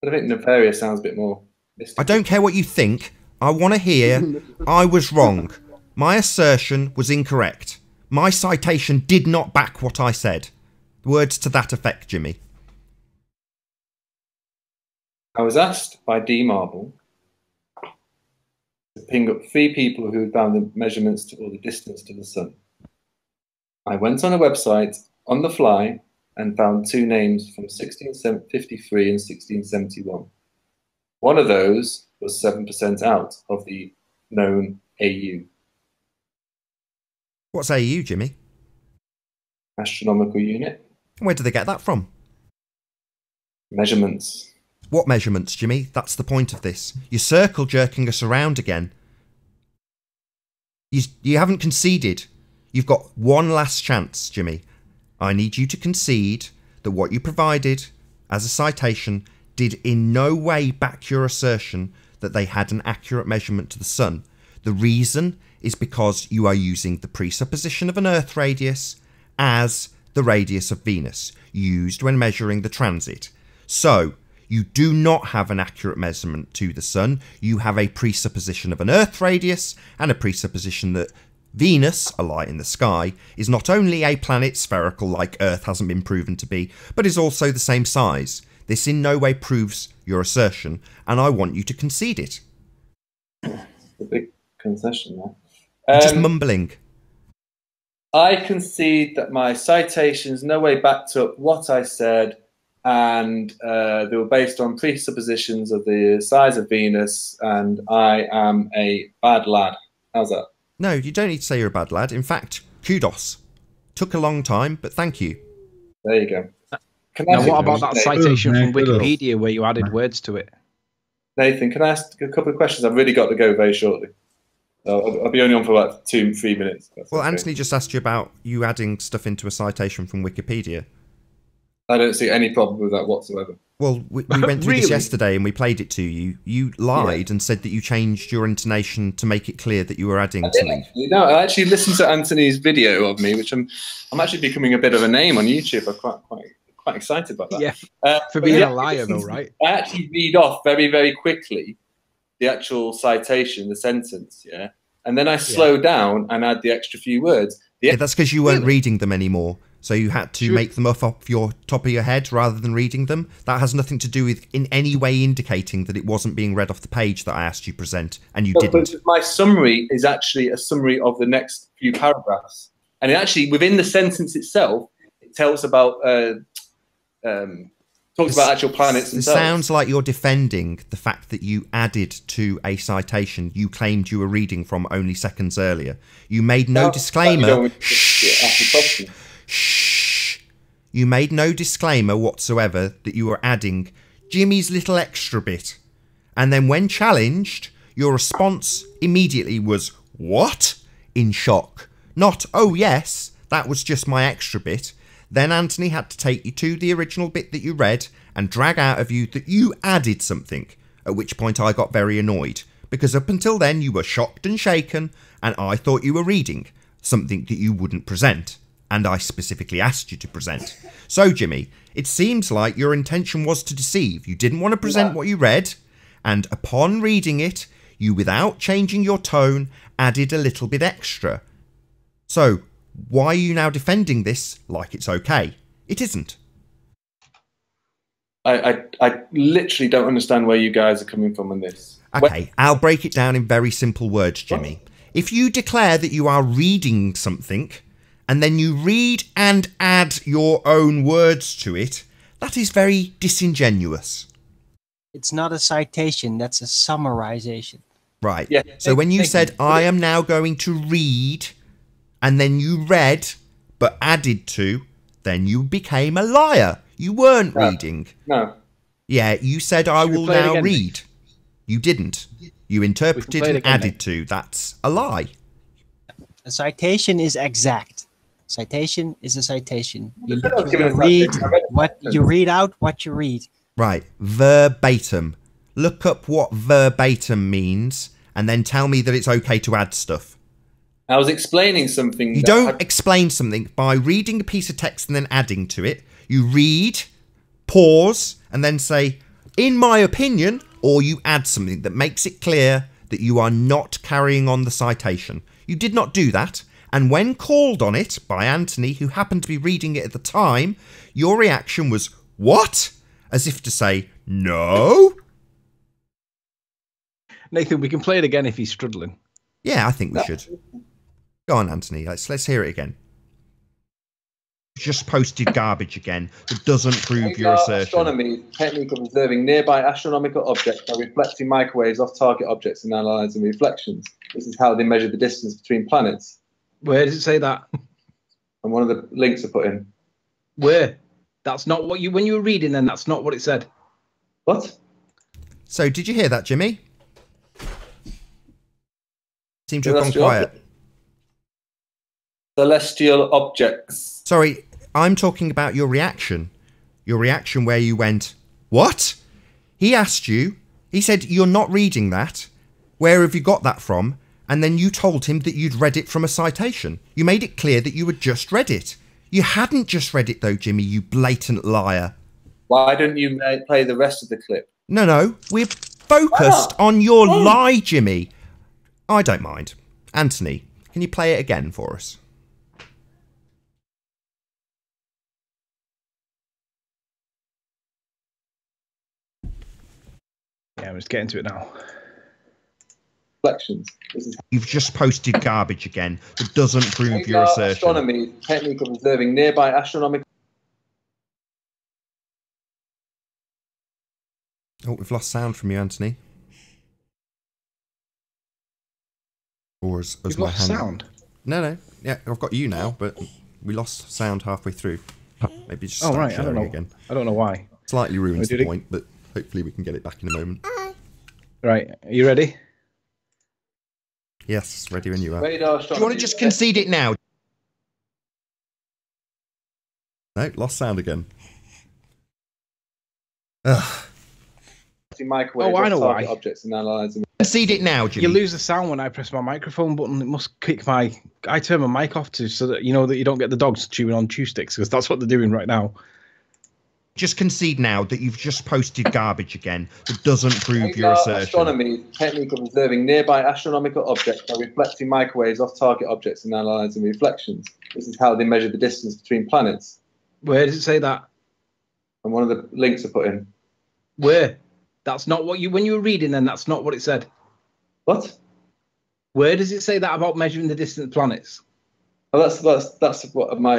But I think nefarious sounds a bit more mystical. I don't care what you think. I want to hear I was wrong. My assertion was incorrect. My citation did not back what I said. Words to that effect, Jimmy. I was asked by D Marble to ping up 3 people who had found the measurements or the distance to the sun. I went on a website on the fly and found 2 names from 1653 and 1671. One of those was 7% out of the known AU. What's AU, Jimmy? Astronomical unit. Where do they get that from? Measurements. What measurements, Jimmy? That's the point of this. You're circle jerking us around again. You haven't conceded. You've got one last chance, Jimmy. I need you to concede that what you provided as a citation did in no way back your assertion that they had an accurate measurement to the sun. The reason is because you are using the presupposition of an Earth radius as the radius of Venus, used when measuring the transit. So, you do not have an accurate measurement to the sun. You have a presupposition of an Earth radius and a presupposition that Venus, a light in the sky, is not only a planet spherical like Earth hasn't been proven to be, but is also the same size. This in no way proves your assertion, and I want you to concede it. A big concession there. Just mumbling. I concede that my citations no way backed up what I said, and they were based on presuppositions of the size of Venus, and I am a bad lad. How's that? No, you don't need to say you're a bad lad. In fact, kudos. Took a long time, but thank you. There you go. Now, what about that citation from Wikipedia where you added words to it? Nathan, can I ask a couple of questions? I've really got to go very shortly. I'll be only on for like 2-3 minutes. Well, okay. Anthony just asked you about you adding stuff into a citation from Wikipedia. I don't see any problem with that whatsoever. Well, we went through Really? this yesterday and we played it to you. You lied and said that you changed your intonation to make it clear that you were adding something. No, I actually listened to Anthony's video of me, which I'm actually becoming a bit of a name on YouTube. I'm quite excited about that. Yeah, for being a liar, though, right? I actually read off very, very quickly the actual citation, the sentence, yeah, and then I slow down and add the extra few words. Yeah, that's because you weren't reading them anymore. So you had to make them off your top of your head rather than reading them. That has nothing to do with in any way indicating that it wasn't being read off the page that I asked you present, and you didn't. But my summary is actually a summary of the next few paragraphs. And it actually, within the sentence itself, it tells about, talks about actual planets It themselves. sounds like you're defending the fact that you added to a citation you claimed you were reading from only seconds earlier. You made no disclaimer. Shh. You made no disclaimer whatsoever that you were adding Jimmy's little extra bit. And then when challenged, your response immediately was, "What?" in shock. Not, "Oh yes, that was just my extra bit." Then Anthony had to take you to the original bit that you read and drag out of you that you added something, at which point I got very annoyed, because up until then you were shocked and shaken, and I thought you were reading something that you wouldn't present. And I specifically asked you to present. So, Jimmy, it seems like your intention was to deceive. You didn't want to present what you read, and upon reading it, you, without changing your tone, added a little bit extra. So, why are you now defending this like it's okay? It isn't. I literally don't understand where you guys are coming from on this. Okay, I'll break it down in very simple words, Jimmy. If you declare that you are reading something, and then you read and add your own words to it, that is very disingenuous. It's not a citation, that's a summarization. Right. Yeah. So when you said, "I am now going to read," and then you read, but added to, then you became a liar. You weren't reading. No. Yeah, you said, "I will now read." You didn't. You interpreted and added to. That's a lie. A citation is exact. Citation is a citation. You read what you read out what you read. Right, verbatim. Look up what verbatim means, and then tell me that it's okay to add stuff. I was explaining something. You don't explain something by reading a piece of text and then adding to it. You read, pause, and then say, "In my opinion," or you add something that makes it clear that you are not carrying on the citation. You did not do that. And when called on it by Anthony, who happened to be reading it at the time, your reaction was, "What?" As if to say, "No." Nathan, we can play it again if he's struggling. Yeah, I think we should. Go on, Anthony. Let's hear it again. Just posted garbage again. That doesn't prove your assertion. Astronomy technique of observing nearby astronomical objects by reflecting microwaves off target objects and analysing reflections. This is how they measure the distance between planets. Where does it say that? And one of the links are put in. Where? That's not what you, when you were reading then, that's not what it said. What? So, did you hear that, Jimmy? Seemed to have gone quiet. Celestial objects. Sorry, I'm talking about your reaction. Your reaction where you went, "What?" He asked you, he said, "You're not reading that. Where have you got that from?" And then you told him that you'd read it from a citation. You made it clear that you had just read it. You hadn't just read it though, Jimmy, you blatant liar. Why don't you play the rest of the clip? No, we're focused on your lie, Jimmy. I don't mind. Anthony, can you play it again for us? Yeah, I'm just getting to it now. Reflections. You've just posted garbage again. That doesn't prove your assertion. Astronomy technique of observing nearby astronomical. Oh, we've lost sound from you, Anthony. Or as You've my lost hand... sound? No. Yeah, I've got you now, but we lost sound halfway through. Maybe just right. start I don't know. again. I don't know why. Slightly ruins the point, but hopefully we can get it back in a moment. Right, are you ready? Yes, ready when you are. Radar Do you want to just concede it now? No, lost sound again. Ugh. Microwave I know target why. Objects and analyzing. Concede it now, Jimmy. You lose the sound when I press my microphone button. It must kick my. I turn my mic off so that you know that you don't get the dogs chewing on chew sticks, because that's what they're doing right now. Just concede now that you've just posted garbage again that doesn't prove your assertion. Astronomy, technique of observing nearby astronomical objects by reflecting microwaves off target objects and analysing reflections. This is how they measure the distance between planets. Where does it say that? And one of the links I put in. Where? That's not what you. When you were reading, then that's not what it said. What? Where does it say that about measuring the distant planets? Oh, that's what my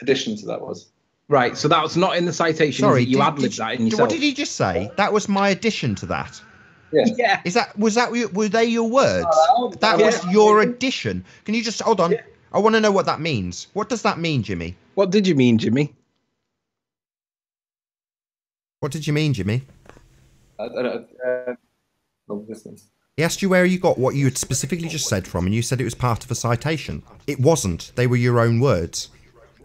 addition to that was. Right, so that was not in the citation. Sorry, you ad-libbed that in yourself. What did he just say? That was my addition to that. Yeah. Were they your words? That was your addition. Can you just hold on? Yeah. I want to know what that means. What does that mean, Jimmy? What did you mean, Jimmy? What did you mean, Jimmy? He asked you where you got what you had specifically just said from, and you said it was part of a citation. It wasn't. They were your own words.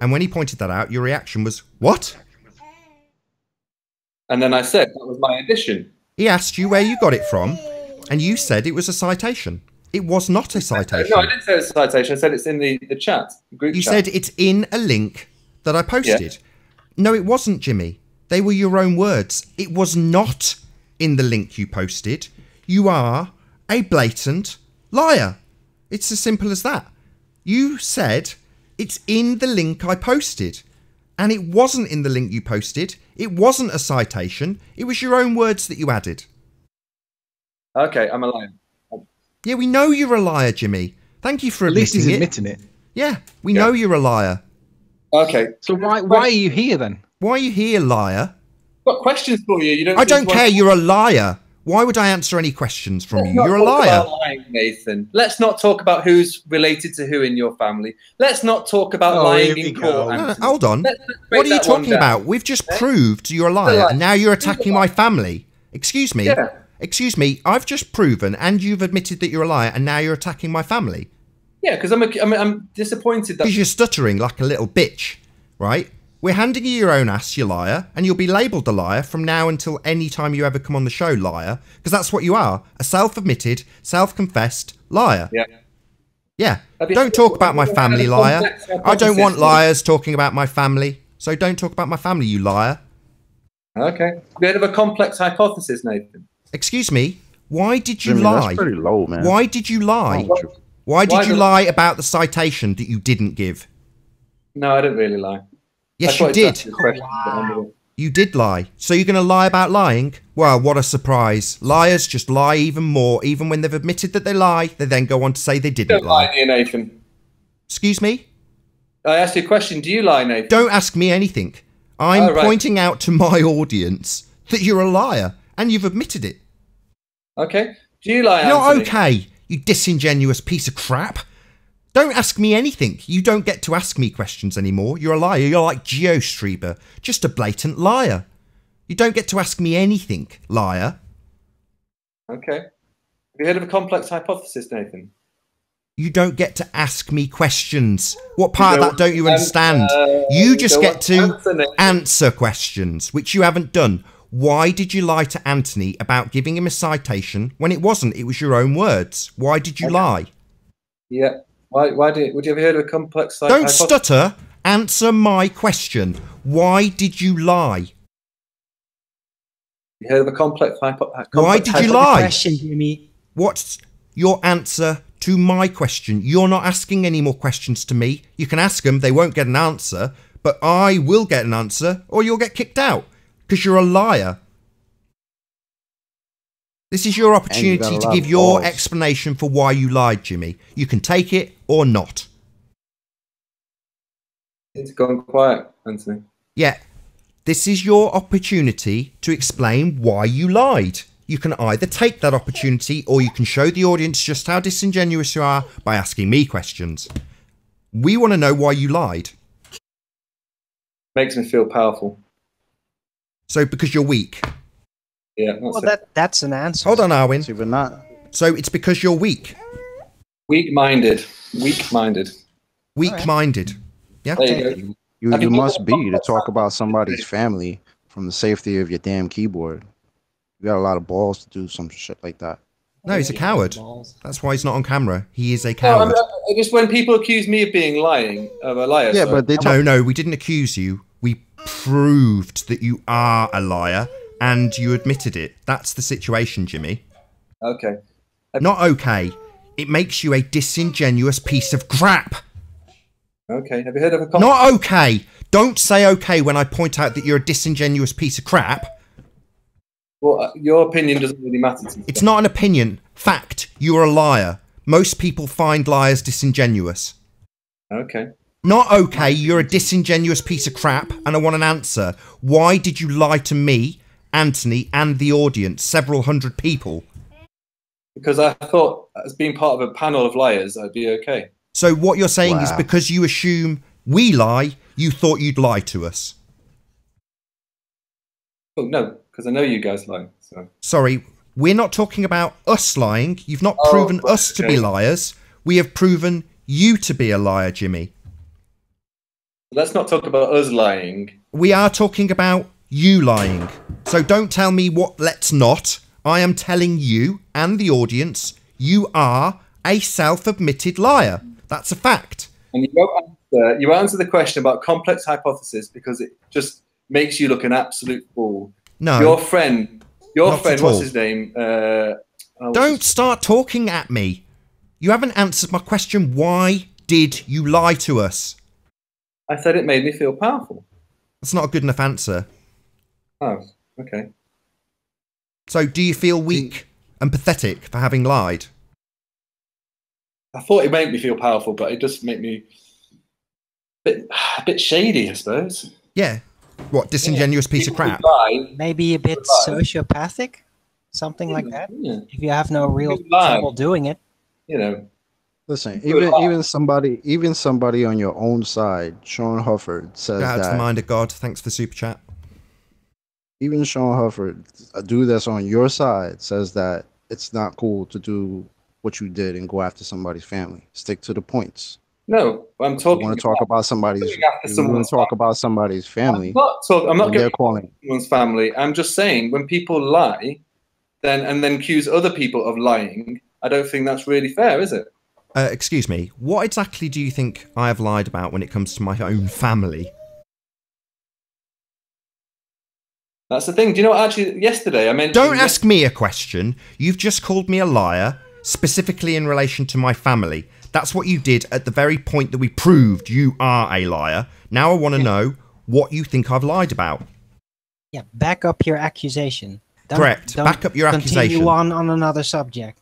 And when he pointed that out, your reaction was, what? And then I said, that was my addition. He asked you where you got it from, and you said it was a citation. It was not a citation. No, I didn't say it was a citation. I said it's in the chat, the group chat. You said it's in a link that I posted. Yeah. No, it wasn't, Jimmy. They were your own words. It was not in the link you posted. You are a blatant liar. It's as simple as that. You said it's in the link I posted, and it wasn't in the link you posted. It wasn't a citation. It was your own words that you added. Okay, I'm a liar. Yeah, we know you're a liar, Jimmy. Thank you for admitting it. At least he's admitting it. Yeah, we know you're a liar. Okay. So why are you here then? Why are you here, liar? I've got questions for you. I don't care. You're a liar. Why would I answer any questions from you? You're a liar. Lying, Nathan. Let's not talk about who's related to who in your family. Let's not talk about lying in court. No, hold on. What are you talking about? We've just proved you're a liar, and now you're attacking my family. Excuse me. Yeah. Excuse me. I've just proven, and you've admitted that you're a liar, and now you're attacking my family. Yeah, because I'm disappointed that because you're stuttering like a little bitch, right? We're handing you your own ass, you liar, and you'll be labelled a liar from now until any time you ever come on the show, liar, because that's what you are, a self-admitted, self-confessed liar. Yeah. Yeah. Don't talk about my family, liar. I don't want liars talking about my family, so don't talk about my family, you liar. Okay. Bit of a complex hypothesis, Nathan. Excuse me, why did you lie? That's pretty low, man. Why did you lie? Why did you lie about the citation that you didn't give? No, I didn't really lie. Yes, you did. Wow. You did lie. So you're going to lie about lying? Well, what a surprise. Liars just lie even more. Even when they've admitted that they lie, they then go on to say they didn't lie. Don't lie, Nathan. Excuse me? I asked you a question. Do you lie, Nathan? Don't ask me anything. I'm pointing out to my audience that you're a liar, and you've admitted it. Okay. Do you lie, Not Anthony? okay, you disingenuous piece of crap. Don't ask me anything. You don't get to ask me questions anymore. You're a liar. You're like GeoStreber. Just a blatant liar. You don't get to ask me anything, liar. Okay. Have you heard of a complex hypothesis, Nathan? You don't get to ask me questions. What part of that don't you understand? You just get to answer questions, which you haven't done. Why did you lie to Anthony about giving him a citation when it wasn't? It was your own words. Why did you lie? Yeah. Would you ever heard of a complex hypothesis? Don't stutter. Answer my question. Why did you lie? You heard of a complex hypothesis? Why did you lie? Question, Jimmy. What's your answer to my question? You're not asking any more questions to me. You can ask them. They won't get an answer. But I will get an answer or you'll get kicked out because you're a liar. This is your opportunity to give your explanation for why you lied, Jimmy. You can take it or not. It's gone quiet, Anthony. Yeah. This is your opportunity to explain why you lied. You can either take that opportunity or you can show the audience just how disingenuous you are by asking me questions. We want to know why you lied. Makes me feel powerful. So because you're weak. Yeah. Well, that's an answer. Hold on, Arwin. See, but not. So it's because you're weak. Weak-minded. Weak-minded. Weak-minded. Yeah. You must be to talk about somebody's family from the safety of your damn keyboard. You got a lot of balls to do some shit like that. No, he's a coward. That's why he's not on camera. He is a No, coward. just when people accuse me of being a liar. Yeah, so- but they No, we didn't accuse you. We proved that you are a liar, and you admitted it. That's the situation, Jimmy. Okay. Not okay. It makes you a disingenuous piece of crap. Okay. Have you heard of a Not okay. Don't say okay when I point out that you're a disingenuous piece of crap. Well, your opinion doesn't really matter to me. It's not an opinion. Fact. You're a liar. Most people find liars disingenuous. Okay. Not okay. You're a disingenuous piece of crap, and I want an answer. Why did you lie to me, Anthony, and the audience, several hundred people? Because I thought, as being part of a panel of liars, I'd be okay. So what you're saying is Wow. because you assume we lie, you thought you'd lie to us. Oh, no, because I know you guys lie. So. Sorry, we're not talking about us lying. You've not proven us to be okay. liars. We have proven you to be a liar, Jimmy. Let's not talk about us lying. We are talking about you lying. So don't tell me what let's not. I am telling you and the audience, you are a self-admitted liar. That's a fact. And you answer the question about complex hypothesis because it just makes you look an absolute fool. No. Your friend, Not at what's all. his name? Don't start talking at me. You haven't answered my question. Why did you lie to us? I said it made me feel powerful. That's not a good enough answer. Oh, okay. So do you feel weak and pathetic for having lied? I thought it made me feel powerful, but it just made me a bit shady, I suppose. Yeah. What, disingenuous piece of crap? Maybe a bit sociopathic? Something like that? Yeah. If you have no real lie. trouble doing it. You know. Listen, even somebody on your own side, Sean Hufford says Shout out to the that. mind of God. Thanks for the super chat. Even Sean Hufford, a dude that's on your side, says that it's not cool to do what you did and go after somebody's family. Stick to the points. No, I'm talking. You want to talk about somebody's. going after You want someone's to talk about somebody's family. I'm not they're going calling. someone's family. I'm just saying when people lie, then accuse other people of lying. I don't think that's really fair, is it? Excuse me. What exactly do you think I have lied about when it comes to my own family? That's the thing. Do you know what? Actually, yesterday I mentioned. Don't ask me a question. You've just called me a liar, specifically in relation to my family. That's what you did at the very point that we proved you are a liar. Now I want to know what you think I've lied about. Yeah, back up your accusation. Correct. Back up your accusation. Continue on another subject.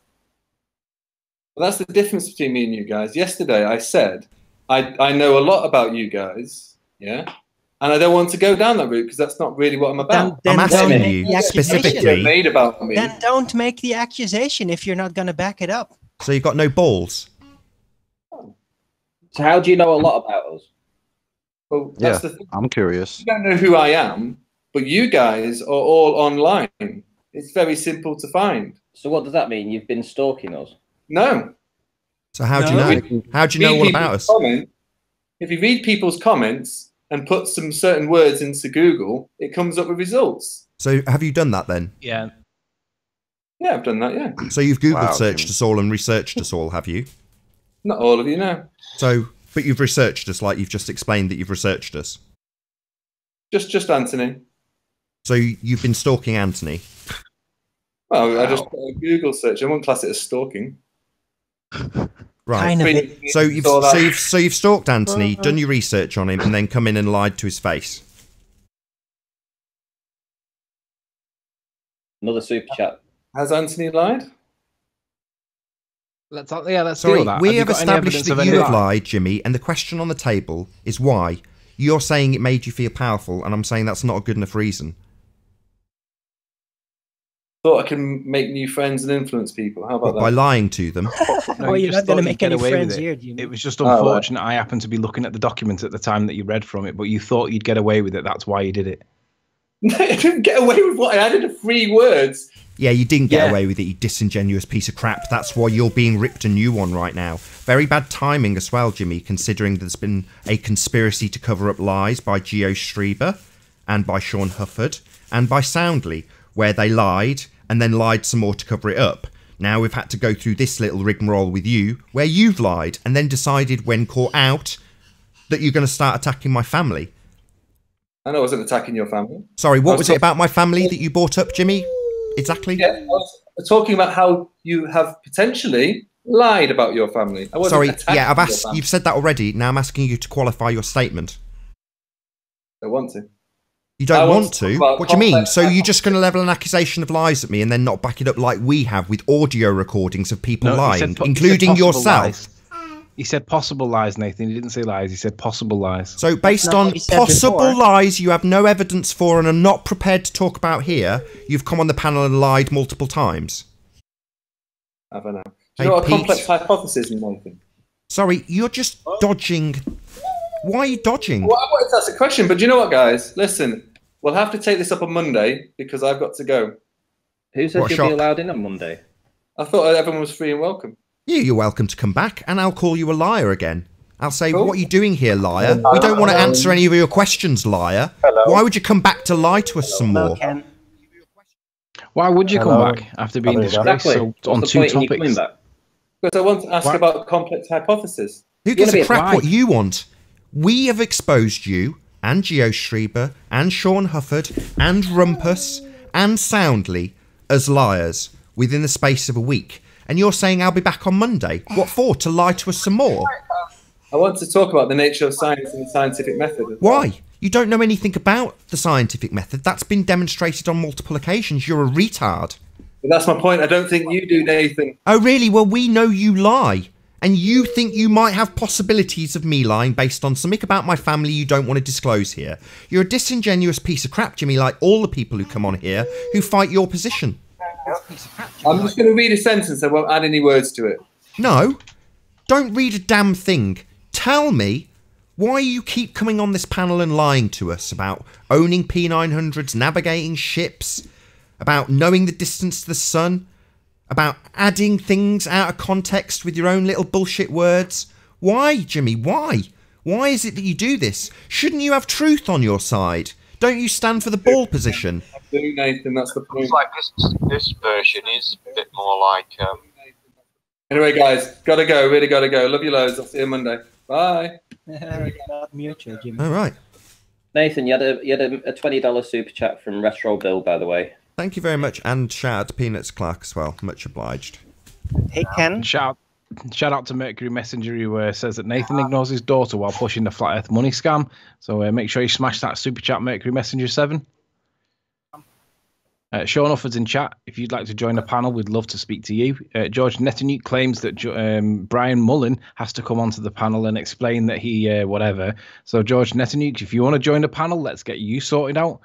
Well, that's the difference between me and you guys. Yesterday I said I know a lot about you guys, yeah, and I don't want to go down that route because that's not really what I'm about. Then I'm don't asking make you the accusation. specifically. Made about me. Then don't make the accusation if you're not going to back it up. So you've got no balls. So how do you know a lot about us? Well, Yeah, that's the thing. I'm curious. You don't know who I am, but you guys are all online. It's very simple to find. So what does that mean? You've been stalking us? No. So how do you know? How do you know all about us? If you read people's comments and put some certain words into Google, it comes up with results. So have you done that then? Yeah. Yeah, I've done that, yeah. So you've Google Wow, searched Jimmy. us all and researched us all, have you? Not all of you, no. So, but you've researched us like you've just explained that you've researched us. Just Anthony. So you've been stalking Anthony. Well, I just put a Google search. I won't class it as stalking. Right. Kind of it. So you've stalked Anthony, done your research on him, and then come in and lied to his face. Another super chat. Has Anthony lied? Let's Sorry, deal that. we Have have you got any established evidence that of you any have lie? lied, Jimmy, and the question on the table is why. You're saying it made you feel powerful, and I'm saying that's not a good enough reason. Thought I can make new friends and influence people. How about What, by that? lying to them? Well, you you're just not going thought to you'd make get any away with friends it. here, Jimmy. It was just right. unfortunate. I happened to be looking at the document at the time that you read from it, but you thought you'd get away with it. That's why you did it. I didn't get away with what I added 3 words. Yeah, you didn't get Yeah. away with it, you disingenuous piece of crap. That's why you're being ripped a new one right now. Very bad timing as well, Jimmy, considering there's been a conspiracy to cover up lies by Geo Strieber. and by Sean Hufford, and by Soundly, where they lied and then lied some more to cover it up. Now we've had to go through this little rigmarole with you, where you've lied and then decided when caught out that you're going to start attacking my family. I wasn't attacking your family. Sorry, what was it about my family that you brought up, Jimmy? Exactly? Yeah, I was talking about how you have potentially lied about your family. I wasn't Sorry, yeah, attacking you've said that already. Now I'm asking you to qualify your statement. I want to. You don't want to? What do you mean? So you're just going to level an accusation of lies at me and then not back it up like we have with audio recordings of people lying, including yourself? Lies. He said possible lies, Nathan. He didn't say lies. He said possible lies. So based on possible lies you have no evidence for and are not prepared to talk about here, you've come on the panel and lied multiple times. I don't know. Do you know what a complex hypothesis is, Nathan? Sorry, you're just dodging. Why are you dodging? Well, I wanted to ask a question, but do you know what, guys? Listen, we'll have to take this up on Monday because I've got to go. Who said you'll be allowed in on Monday? I thought everyone was free and welcome. Yeah, you're welcome to come back, and I'll call you a liar again. I'll say, What are you doing here, liar? We don't want to answer any of your questions, liar. Why would you come back to lie to us some more? Why would you come back after being disgraced on two topics? Because I want to ask about complex hypothesis. Who gives a crap what you want? We have exposed you, and GeoStreber, and Sean Hufford, and Rumpus, and Soundly as liars within the space of a week. And you're saying I'll be back on Monday. What for? To lie to us some more? I want to talk about the nature of science and the scientific method. Why? You don't know anything about the scientific method. That's been demonstrated on multiple occasions. You're a retard. But that's my point. I don't think you do, Nathan. Oh, really? Well, we know you lie. And you think you might have possibilities of me lying based on something about my family you don't want to disclose here. You're a disingenuous piece of crap, Jimmy, like all the people who come on here who fight your position. I'm just going to read a sentence. I won't add any words to it. No, don't read a damn thing. Tell me why you keep coming on this panel and lying to us about owning P900s, navigating ships, about knowing the distance to the sun, about adding things out of context with your own little bullshit words. Why, Jimmy, why? Why is it that you do this? Shouldn't you have truth on your side? Don't you stand for the ball position? I do, Nathan, that's the point. It's like this version is a bit more like... Anyway, guys, gotta go, really gotta go. Love you loads. I'll see you Monday. Bye. Mute you, Jimmy. All right. Nathan, you had a $20 super chat from Retro Bill, by the way. Thank you very much, and shout out to Peanuts Clark as well. Much obliged. Hey, Ken. Shout out to Mercury Messenger, who says that Nathan ignores his daughter while pushing the Flat Earth money scam. So make sure you smash that super chat, Mercury Messenger 7. Sean Ufford's in chat. If you'd like to join the panel, we'd love to speak to you. George Netanuk claims that Brian Mullen has to come onto the panel and explain that he whatever. So George Netanuk, if you want to join the panel, let's get you sorted out.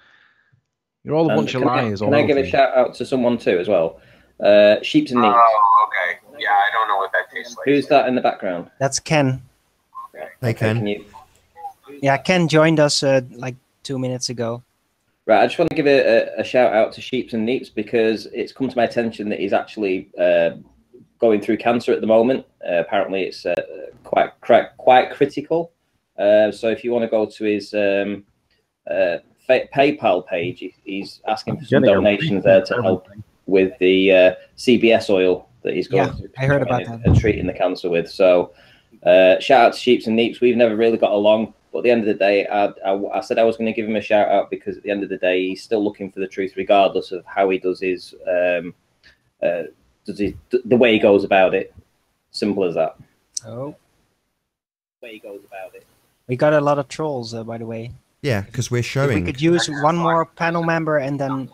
You're all a bunch of liars. Can I give a shout out to someone too as well? Sheeps and Neats. Oh, okay. Yeah, I don't know what that tastes like. Who's that in the background? That's Ken. Hey, Ken. Yeah, Ken joined us like 2 minutes ago. Right, I just want to give a shout out to Sheeps and Neats because it's come to my attention that he's actually going through cancer at the moment. Apparently, it's quite critical. So if you want to go to his PayPal page, he's asking for some donations there to help with the CBS oil that he's going through. I heard about that. And treating the cancer with. So shout out to Sheeps and Neeps. We've never really got along, but at the end of the day, I said I was going to give him a shout out because at the end of the day, he's still looking for the truth, regardless of how he does his the way he goes about it. Simple as that. Oh. The way he goes about it. We got a lot of trolls, by the way. Yeah, because we're showing. If we could use one more panel member and then.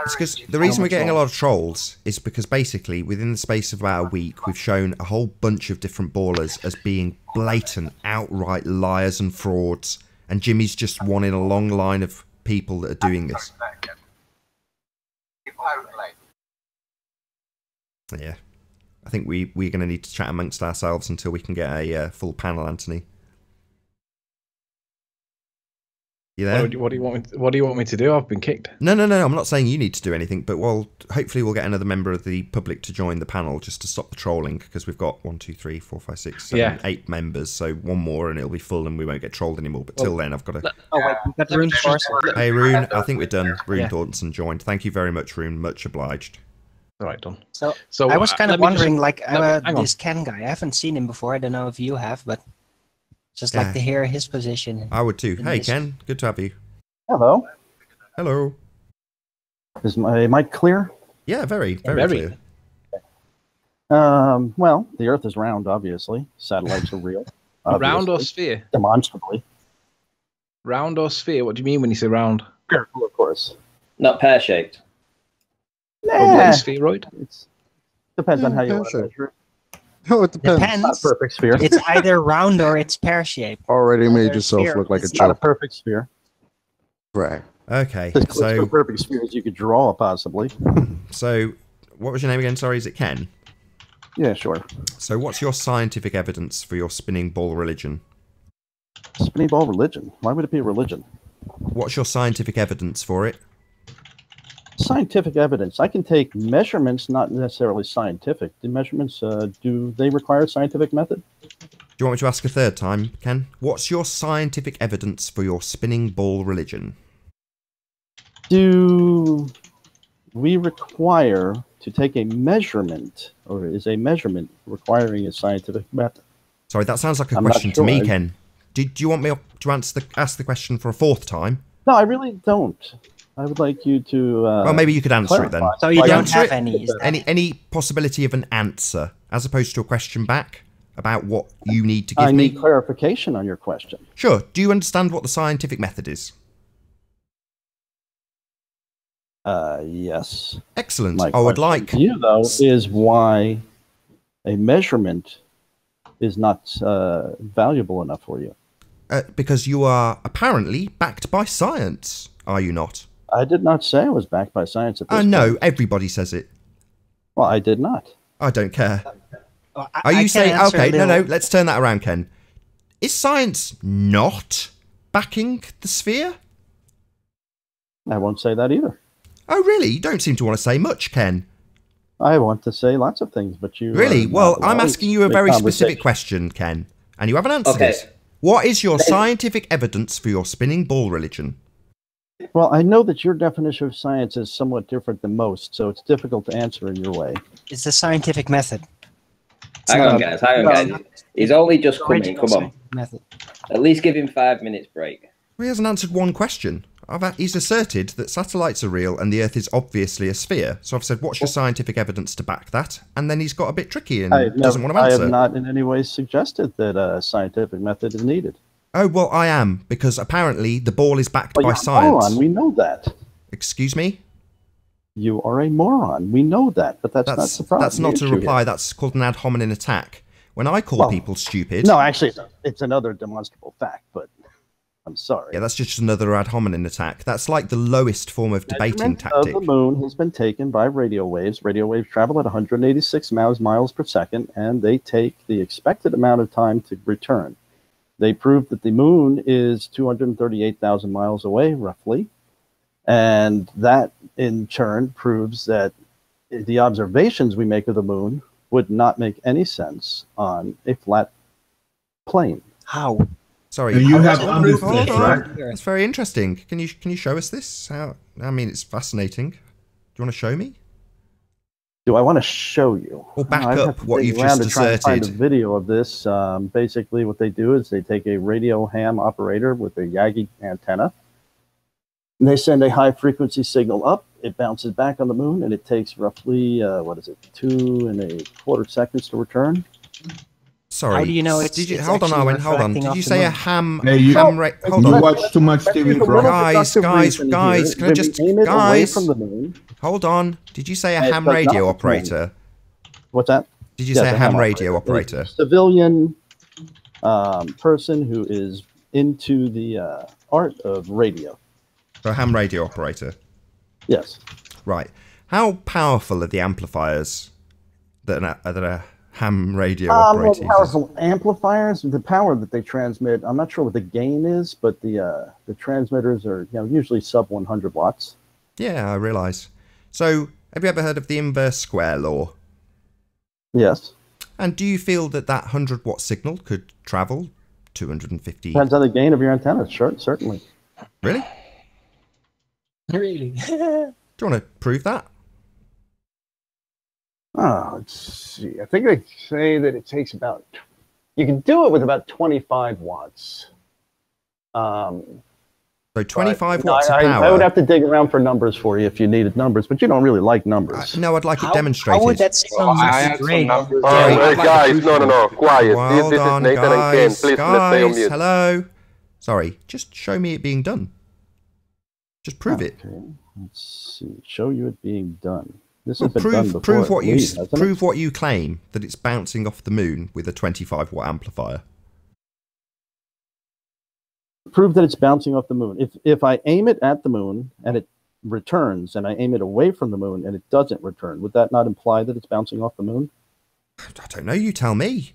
It's because the reason we're getting a lot of trolls is because basically within the space of about a week we've shown a whole bunch of different ballers as being blatant, outright liars and frauds, and Jimmy's just one in a long line of people that are doing this. Yeah, I think we're going to need to chat amongst ourselves until we can get a full panel, Anthony. You there? What do you want me to do? I've been kicked. No. I'm not saying you need to do anything, but hopefully we'll get another member of the public to join the panel just to stop the trolling, because we've got 1, 2, 3, 4, 5, 6, 7, 8 members. So one more and it'll be full, and we won't get trolled anymore. But till then, I've got to. Oh wait, we've got Rune first. Hey Rune, I think we're done. Rune Thornton joined. Thank you very much, Rune. Much obliged. All right, done. So I was kind of wondering, this Ken guy. I haven't seen him before. I don't know if you have, but just like to hear his position. I would too. Hey Ken, good to have you. Hello. Hello. Is my mic clear? Yeah, very clear. Well, the Earth is round, obviously. Satellites are real. Round or sphere? Demonstrably. Round or sphere? What do you mean when you say round? Spherical, of course. Not pear-shaped. Nah. Spheroid? It depends on how you want to measure it. No, it depends. It's not a perfect sphere. It's either round or it's pear-shaped. Already made yourself look like a It's not a joke. perfect sphere. Right. Okay. As close to a perfect sphere as you could draw, possibly. So, what was your name again? Sorry, is it Ken? Yeah, sure. So, what's your scientific evidence for your spinning ball religion? Spinning ball religion? Why would it be a religion? What's your scientific evidence for it? Scientific evidence. I can take measurements, not necessarily scientific. The measurements, do they require a scientific method? Do you want me to ask a third time, Ken? What's your scientific evidence for your spinning ball religion? Do we require to take a measurement, or is a measurement requiring a scientific method? Sorry, that sounds like a question to me, Ken. Do you want me to ask the question for a fourth time? No, I really don't. I would like you to. Well, maybe you could answer it then. So you don't have any possibility of an answer as opposed to a question back about what you need to give me? I need clarification on your question. Sure. Do you understand what the scientific method is? Yes. Excellent. My I would question like to you, though, is why a measurement is not valuable enough for you. Because you are apparently backed by science, are you not? I did not say I was backed by science at this No, point. everybody says it. Well, I did not. I don't care. Are you saying, okay, no, let's turn that around, Ken. Is science not backing the sphere? I won't say that either. Oh, really? You don't seem to want to say much, Ken. I want to say lots of things, but you... Really? Well, I'm asking you a very specific question, Ken, and you haven't answered it. What is your scientific evidence for your spinning ball religion? Well, I know that your definition of science is somewhat different than most, so it's difficult to answer in your way. It's the scientific method. Hang on, guys. He's only just coming. Come on. Method. At least give him 5 minutes break. Well, he hasn't answered one question. He's asserted that satellites are real and the Earth is obviously a sphere. So I've said, what's your scientific evidence to back that? And then he's got a bit tricky and doesn't want to answer. I have not in any way suggested that a scientific method is needed. Oh, well, I am, because apparently the ball is backed by science. Moron. We know that. Excuse me? You are a moron. We know that, but that's not surprising. That's not a reply. Here. That's called an ad hominem attack. When I call people stupid... No, actually, it's another demonstrable fact, but I'm sorry. Yeah, that's just another ad hominem attack. That's like the lowest form of debating tactic. The moon has been taken by radio waves. Radio waves travel at 186 miles per second, and they take the expected amount of time to return. They proved that the moon is 238,000 miles away, roughly. And that, in turn, proves that the observations we make of the moon would not make any sense on a flat plane. How? Sorry. And you have understood, right? It's very interesting. Can you show us this? I mean, it's fascinating. Do you want to show me? Do I want to show you? Or back up what you've just asserted. Find a video of this. Basically, what they do is they take a radio ham operator with a Yagi antenna, and they send a high-frequency signal up. It bounces back on the moon, and it takes roughly, 2.25 seconds to return. Sorry. How do you know it's hold on, Arwen, hold on. Did you say a ham... Hey, you hold on. watch too much TV, bro. Guys, can I just... Guys, hold on. Did you say a ham radio operator? What's that? Did you say a ham radio operator? Civilian person who is into the art of radio. A ham radio operator? Yes. Right. How powerful are the amplifiers that a ham radio More operators? powerful amplifiers. The power that they transmit, I'm not sure what the gain is, but the transmitters are usually sub 100 watts. Yeah, I realise. So, have you ever heard of the inverse square law? Yes. And do you feel that 100-watt signal could travel 250? Depends on the gain of your antenna. Sure, certainly. Really? Really? Do you want to prove that? Let's see. I think they say that it takes about. You can do it with about 25 watts. So 25 watts of power. I would have to dig around for numbers for you if you needed numbers, but you don't really like numbers. No, I'd like it demonstrated. How would that sound? Great. Guys, no, quiet. This is Nathan and Ken. Please, let's stay on mute. Hello. Sorry, just show me it being done. Just prove it. Let's see. Show you it being done. This has been done before. Prove what you claim, that it's bouncing off the moon with a 25-watt amplifier. Prove that it's bouncing off the moon. If I aim it at the moon and it returns, and I aim it away from the moon and it doesn't return, would that not imply that it's bouncing off the moon? I don't know. You tell me.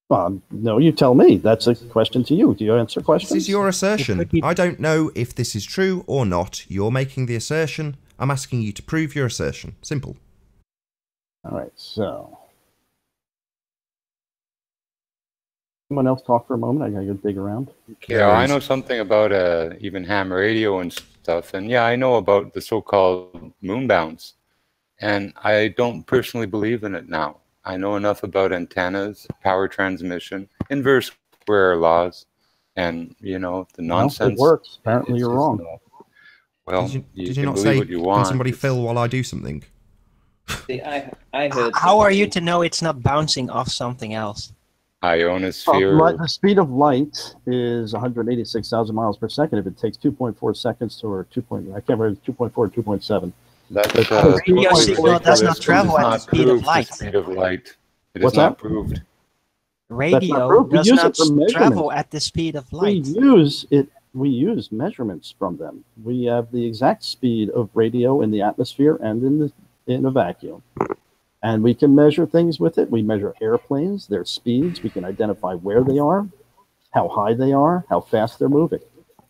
Well, no, you tell me. That's a question to you. Do you answer questions? This is your assertion. I don't know if this is true or not. You're making the assertion. I'm asking you to prove your assertion. Simple. All right, so. Someone else talk for a moment? I gotta go dig around. Yeah, I know something about even ham radio and stuff. And yeah, I know about the so-called moon bounce. And I don't personally believe in it now. I know enough about antennas, power transmission, inverse square laws, and, the nonsense. It works. Apparently you're wrong. Well, did you can not believe say, what you want. Can somebody fill while I do something? See, I heard. How are you to know it's not bouncing off something else? Ionosphere. The speed of light is 186,000 miles per second. If it takes 2.4 seconds I can't remember, 2.4 or 2.7. Radio signal does not travel at the speed of light. It is not proved. Radio does not travel at the speed of light. We use measurements from them. We have the exact speed of radio in the atmosphere and in a vacuum. And we can measure things with it. We measure airplanes, their speeds. We can identify where they are, how high they are, how fast they're moving.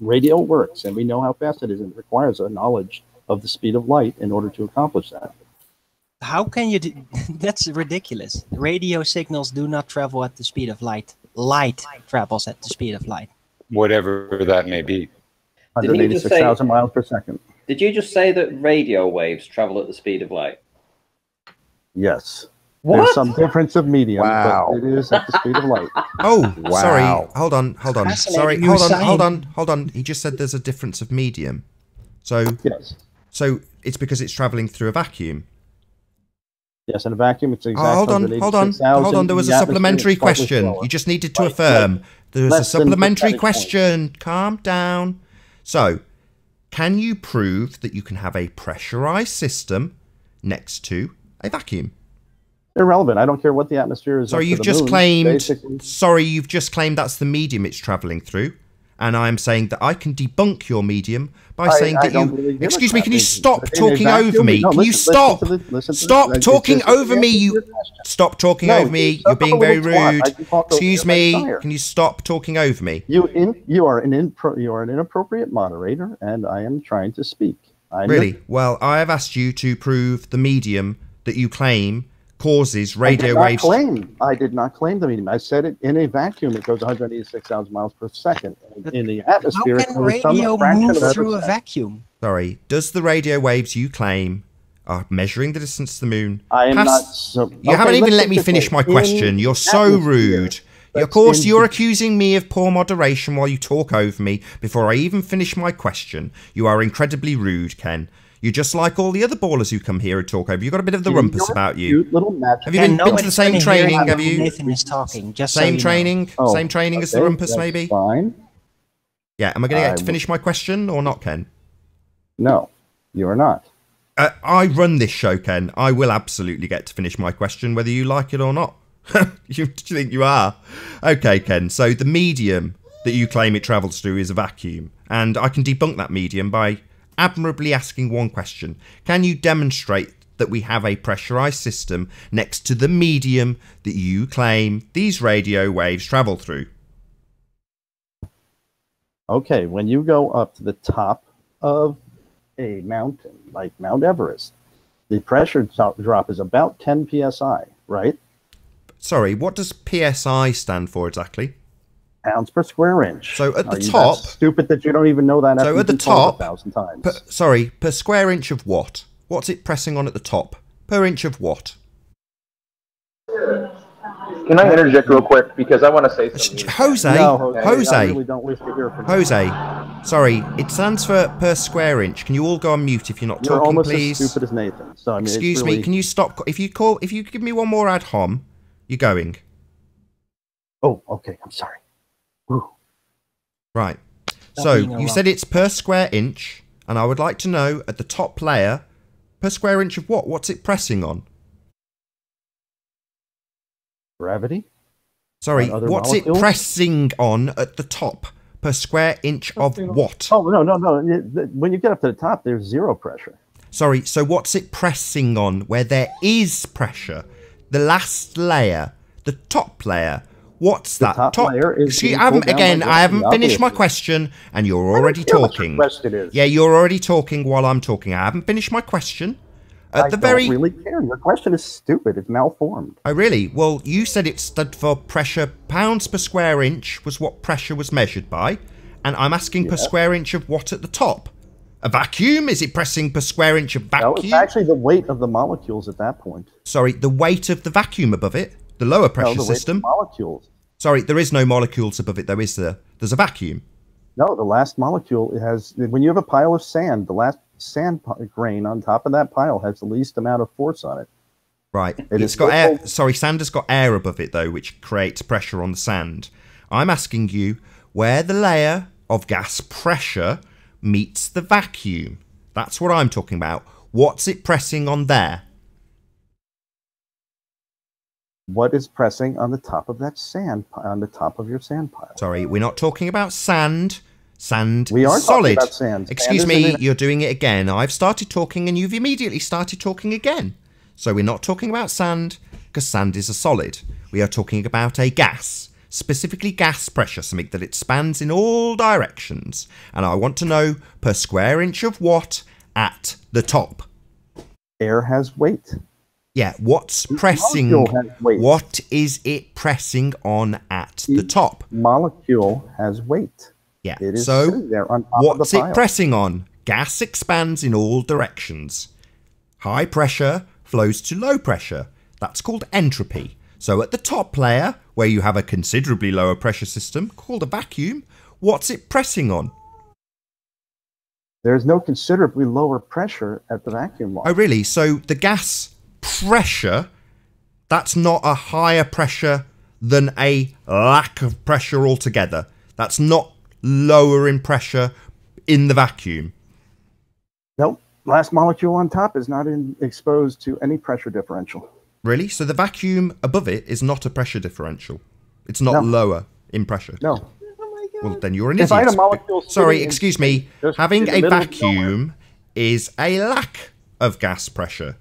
Radio works, and we know how fast it is, and it requires a knowledge of the speed of light in order to accomplish that. How can you do? That's ridiculous. Radio signals do not travel at the speed of light. Light travels at the speed of light. Whatever that may be. 186,000 miles per second. Did you just say that radio waves travel at the speed of light? Yes. What? There's some difference of medium, Wow. but it is at the speed of light. Oh, Wow. sorry. Hold on. Sorry, Fascinating hold on. He just said there's a difference of medium. So, Yes. so it's because it's travelling through a vacuum. Yes, in a vacuum, it's exactly. Hold on. There was a supplementary question. You just needed to affirm. There was a supplementary question. Calm down. So, can you prove that you can have a pressurized system next to a vacuum? Irrelevant. I don't care what the atmosphere is. Sorry, you've just claimed. Sorry, you've just claimed that's the medium it's travelling through, and I'm saying that I can debunk your medium by saying that you. Excuse me. Can you stop talking over me? Can you stop? Stop talking over me. You stop talking over me. You're being very rude. Excuse me. Can you stop talking over me? You are an inappropriate moderator, and I am trying to speak. Really? Well, I have asked you to prove the medium that you claim causes radio waves. I did not claim the medium. I said it in a vacuum. It goes 186,000 miles per second. In the atmosphere, how can radio move through a vacuum? Sorry. Does the radio waves you claim are measuring the distance to the moon? I am not. You haven't even let me finish my question. You're so rude. Of course, you're accusing me of poor moderation while you talk over me before I even finish my question. You are incredibly rude, Ken. You're just like all the other ballers who come here and talk over. You've got a bit of the rumpus about you. Have you been to the same training? Have you? Nathan is talking. Just same training. Same training as the rumpus, maybe. Fine. Yeah. Am I going to get to finish my question or not, Ken? No, you are not. I run this show, Ken. I will absolutely get to finish my question, whether you like it or not. You think you are? Okay, Ken. So the medium that you claim it travels through is a vacuum, and I can debunk that medium by admirably asking one question. Can you demonstrate that we have a pressurized system next to the medium that you claim these radio waves travel through? Okay, when you go up to the top of a mountain, like Mount Everest, the pressure drop is about 10 psi, right? Sorry, what does PSI stand for exactly? Pounds per square inch. So at the top... stupid that you don't even know that. So at the top... 1,000 times. Per square inch of what? What's it pressing on at the top? Per inch of what? Can I interject real quick? Because I want to say something. Jose, I really don't wish to hear from Jose, sorry, it stands for per square inch. Can you all go on mute if you're not You're talking, almost please? as stupid as Nathan. So, I mean, Excuse me, can you stop? If you give me one more ad hom, you're going. Oh, okay, I'm sorry. Whew. Right. So, you said it's per square inch, and I would like to know, at the top layer, per square inch of what? What's it pressing on? Gravity? Sorry, what's it pressing on at the top? Per square inch of what? Oh, no. When you get up to the top, there's zero pressure. Sorry, so what's it pressing on where there is pressure? The last layer, the top layer. What's that? Top layer is I haven't finished my question, and you're already talking. Yeah, you're already talking while I'm talking. I haven't finished my question. I don't really care. Your question is stupid. It's malformed. Oh, really? Well, you said it stood for pressure. Pounds per square inch was what pressure was measured by. And I'm asking per square inch of what at the top? A vacuum? Is it pressing per square inch of vacuum? No, it's actually the weight of the molecules at that point. Sorry, the weight of the vacuum above it? The lower pressure system? Weight of the molecules. Sorry, there is no molecules above it, though, is there? There's a vacuum. No, the last molecule has... When you have a pile of sand, the last sand grain on top of that pile has the least amount of force on it. Right. It's got air. Sorry, sand has got air above it, though, which creates pressure on the sand. I'm asking you where the layer of gas pressure meets the vacuum. That's what I'm talking about. What's it pressing on there? What is pressing on the top of that sand, on the top of your sand pile? Sorry, we're not talking about sand. Sand we are is solid. About sand. Excuse me, you're doing it again. I've started talking and you've immediately started talking again. So we're not talking about sand because sand is a solid. We are talking about a gas, specifically gas pressure, something that it spans in all directions. And I want to know per square inch of what at the top. Air has weight. Yeah, what's pressing? What is it pressing on at the top? Molecule has weight. Yeah, it is so there on top what's of the pile. It pressing on? Gas expands in all directions. High pressure flows to low pressure. That's called entropy. So at the top layer, where you have a considerably lower pressure system called a vacuum, what's it pressing on? There's no considerably lower pressure at the vacuum line. Oh, really? So the gas pressure, that's not a higher pressure than a lack of pressure altogether. That's not lower in pressure in the vacuum. Nope. Last molecule on top is not exposed to any pressure differential. Really? So the vacuum above it is not a pressure differential? It's not lower in pressure? No. Well, then you're an idiot. Sorry, excuse me. Having a vacuum is a lack of gas pressure.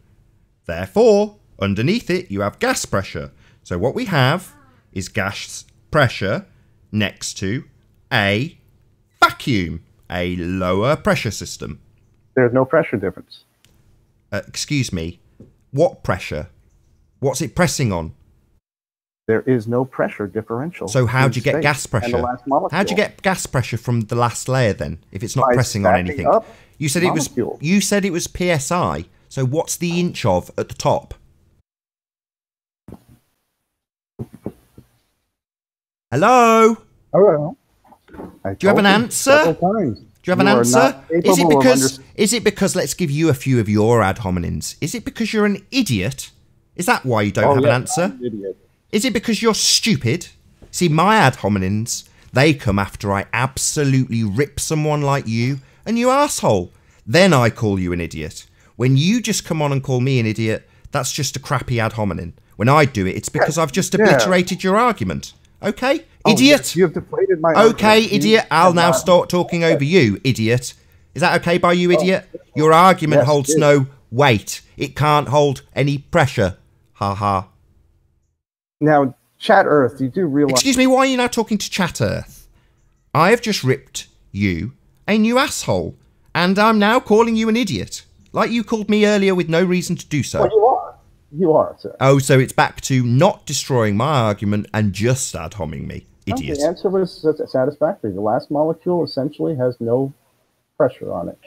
Therefore, underneath it, you have gas pressure. So what we have is gas pressure next to a vacuum, a lower pressure system. There's no pressure difference. Excuse me. What pressure? What's it pressing on? There is no pressure differential. So how do you get gas pressure? How do you get gas pressure from the last layer then, if it's not pressing on anything? You said it was. You said it was PSI. So what's the inch of at the top? Hello. Hello. Do you have an answer? Do you have an answer? Is it because let's give you a few of your ad hominins? Is it because you're an idiot? Is that why you don't have an answer? I'm an idiot. Is it because you're stupid? See, my ad hominins, they come after I absolutely rip someone like you and you asshole. Then I call you an idiot. When you just come on and call me an idiot, that's just a crappy ad hominin. When I do it, it's because I've just obliterated your argument. Okay? Idiot. Yes, you have deflated my okay, idiot. I'll now start talking over you, idiot. Is that okay by you, idiot? Your argument holds no weight. It can't hold any pressure. Ha ha. Now, Chat Earth, you do realize... Excuse me, why are you now talking to Chat Earth? I have just ripped you a new asshole, and I'm now calling you an idiot. Like you called me earlier with no reason to do so. Well, you are. You are, sir. Oh, so it's back to not destroying my argument and just ad homing me. Idiot. No, the answer was satisfactory. The last molecule essentially has no pressure on it.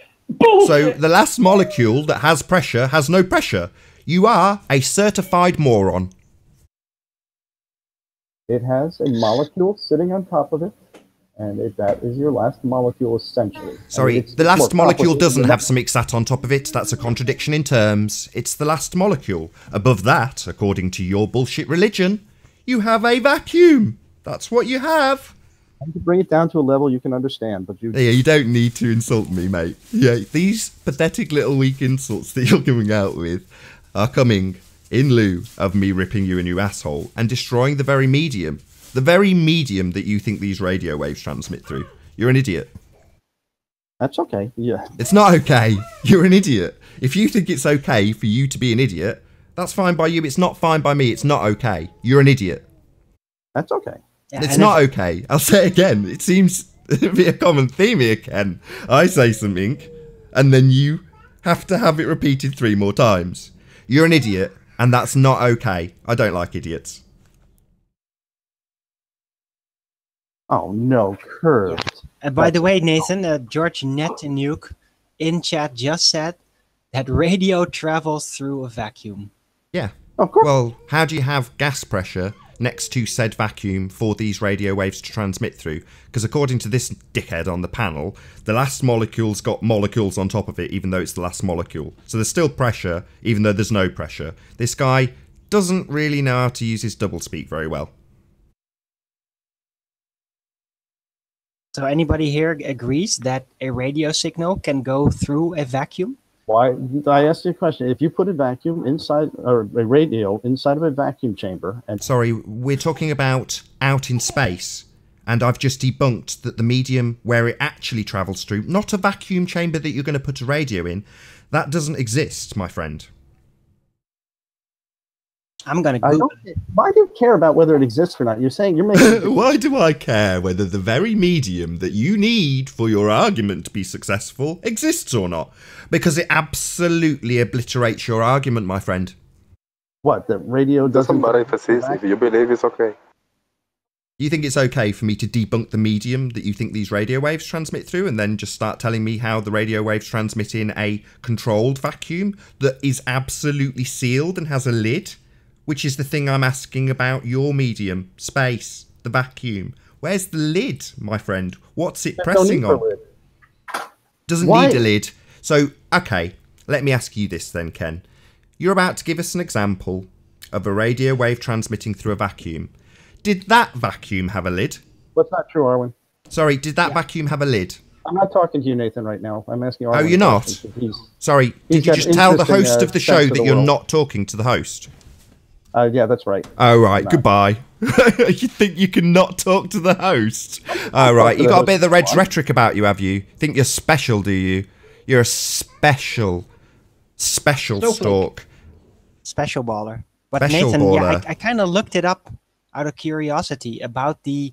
So the last molecule that has pressure has no pressure. You are a certified moron. It has a molecule sitting on top of it, and that is your last molecule essentially. Sorry, the last molecule doesn't have something sat on top of it. That's a contradiction in terms. It's the last molecule. Above that, according to your bullshit religion, you have a vacuum. That's what you have. I can bring it down to a level you can understand, but Yeah, you don't need to insult me, mate. Yeah, these pathetic little weak insults that you're coming out with are coming in lieu of me ripping you a new asshole and destroying the very medium that you think these radio waves transmit through. You're an idiot. That's okay, yeah. It's not okay. You're an idiot. If you think it's okay for you to be an idiot, that's fine by you. It's not fine by me. It's not okay. You're an idiot. That's okay. Yeah, it's not okay. I'll say it again. It seems to be a common theme here, Ken. I say something, and then you have to have it repeated 3 more times. You're an idiot, and that's not okay. I don't like idiots. Oh, no, Kurt. And by the way, Nathan, George Netanuk in chat just said that radio travels through a vacuum. Yeah. Of course. Well, how do you have gas pressure next to said vacuum for these radio waves to transmit through? Because according to this dickhead on the panel, the last molecule's got molecules on top of it, even though it's the last molecule. So there's still pressure, even though there's no pressure. This guy doesn't really know how to use his doublespeak very well. So anybody here agrees that a radio signal can go through a vacuum? Why? I asked you a question. If you put a vacuum inside, or a radio inside of a vacuum chamber, and sorry, we're talking about out in space, and I've just debunked that the medium where it actually travels through, not a vacuum chamber that you're going to put a radio in, that doesn't exist, my friend. I'm going to Google it. Why do you care about whether it exists or not? You're saying you're making... Why do I care whether the very medium that you need for your argument to be successful exists or not? Because it absolutely obliterates your argument, my friend. What, the radio doesn't matter if it is, if you believe it's okay. You think it's okay for me to debunk the medium that you think these radio waves transmit through and then just start telling me how the radio waves transmit in a controlled vacuum that is absolutely sealed and has a lid? Which is the thing I'm asking about your medium, space, the vacuum. Where's the lid, my friend? What's it pressing on? Doesn't need a lid. So, okay, let me ask you this then, Ken. You're about to give us an example of a radio wave transmitting through a vacuum. Did that vacuum have a lid? What's not true, Arwen? Sorry, did that vacuum have a lid? I'm not talking to you, Nathan, right now. I'm asking Arwen. Oh, you're not? Sorry, did you just tell the host of the show that you're not talking to the host? Yeah, that's right. Oh, right. Goodbye. You think you can not talk to the host? Oh, right. You got a bit of the Reg rhetoric about you, have you? Think you're special, do you? You're a special stalk. Special baller. But special Nathan, baller. Yeah, I kind of looked it up out of curiosity about the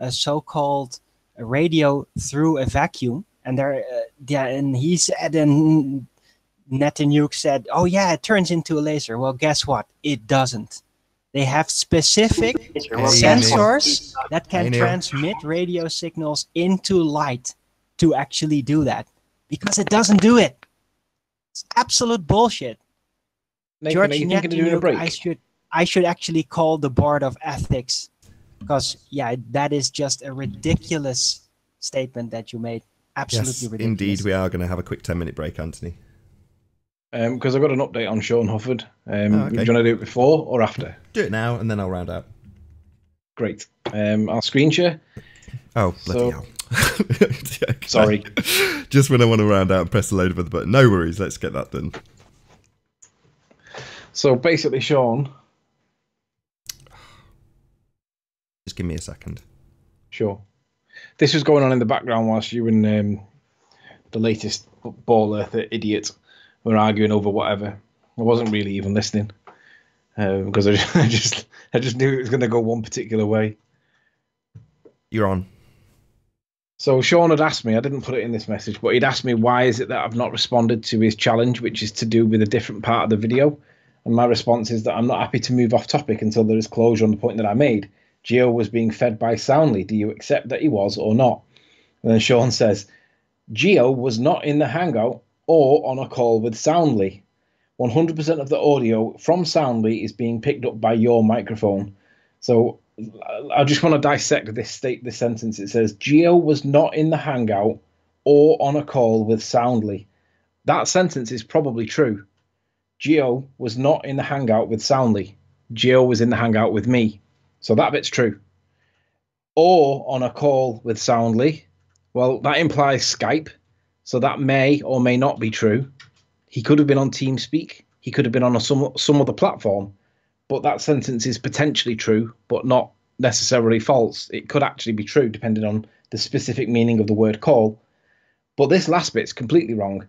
so-called radio through a vacuum. And and he said, and Netanuk said, oh yeah, it turns into a laser. Well, guess what? It doesn't. They have specific sensors that can transmit radio signals into light to actually do that. Because it doesn't do it. It's absolute bullshit. Nathan, George are you thinking of doing a break? I should actually call the board of ethics. Because, yeah, that is just a ridiculous statement that you made. Absolutely ridiculous. Indeed, we are going to have a quick 10-minute break, Anthony. Because I've got an update on Sean Hufford. Okay. Do you want to do it before or after? Do it now, and then I'll round out. Great. I'll screen share. Oh, bloody hell. Okay. Sorry. Just when I want to round out and press the load of the button. No worries, let's get that done. So basically, Sean... Just give me a second. Sure. This was going on in the background whilst you and the latest ball earther idiot We were arguing over whatever. I wasn't really even listening because I just knew it was going to go one particular way. You're on. So Sean had asked me, I didn't put it in this message, but he'd asked me why is it that I've not responded to his challenge, which is to do with a different part of the video. And my response is that I'm not happy to move off topic until there is closure on the point that I made. Gio was being fed by Soundly. Do you accept that he was or not? And then Sean says, Gio was not in the Hangout or on a call with Soundly. 100% of the audio from Soundly is being picked up by your microphone. So I just want to dissect this sentence. It says, Gio was not in the Hangout or on a call with Soundly. That sentence is probably true. Gio was not in the Hangout with Soundly. Gio was in the Hangout with me. So that bit's true. Or on a call with Soundly. Well, that implies Skype. So that may or may not be true. He could have been on TeamSpeak. He could have been on some other platform. But that sentence is potentially true, but not necessarily false. It could actually be true, depending on the specific meaning of the word call. But this last bit's completely wrong.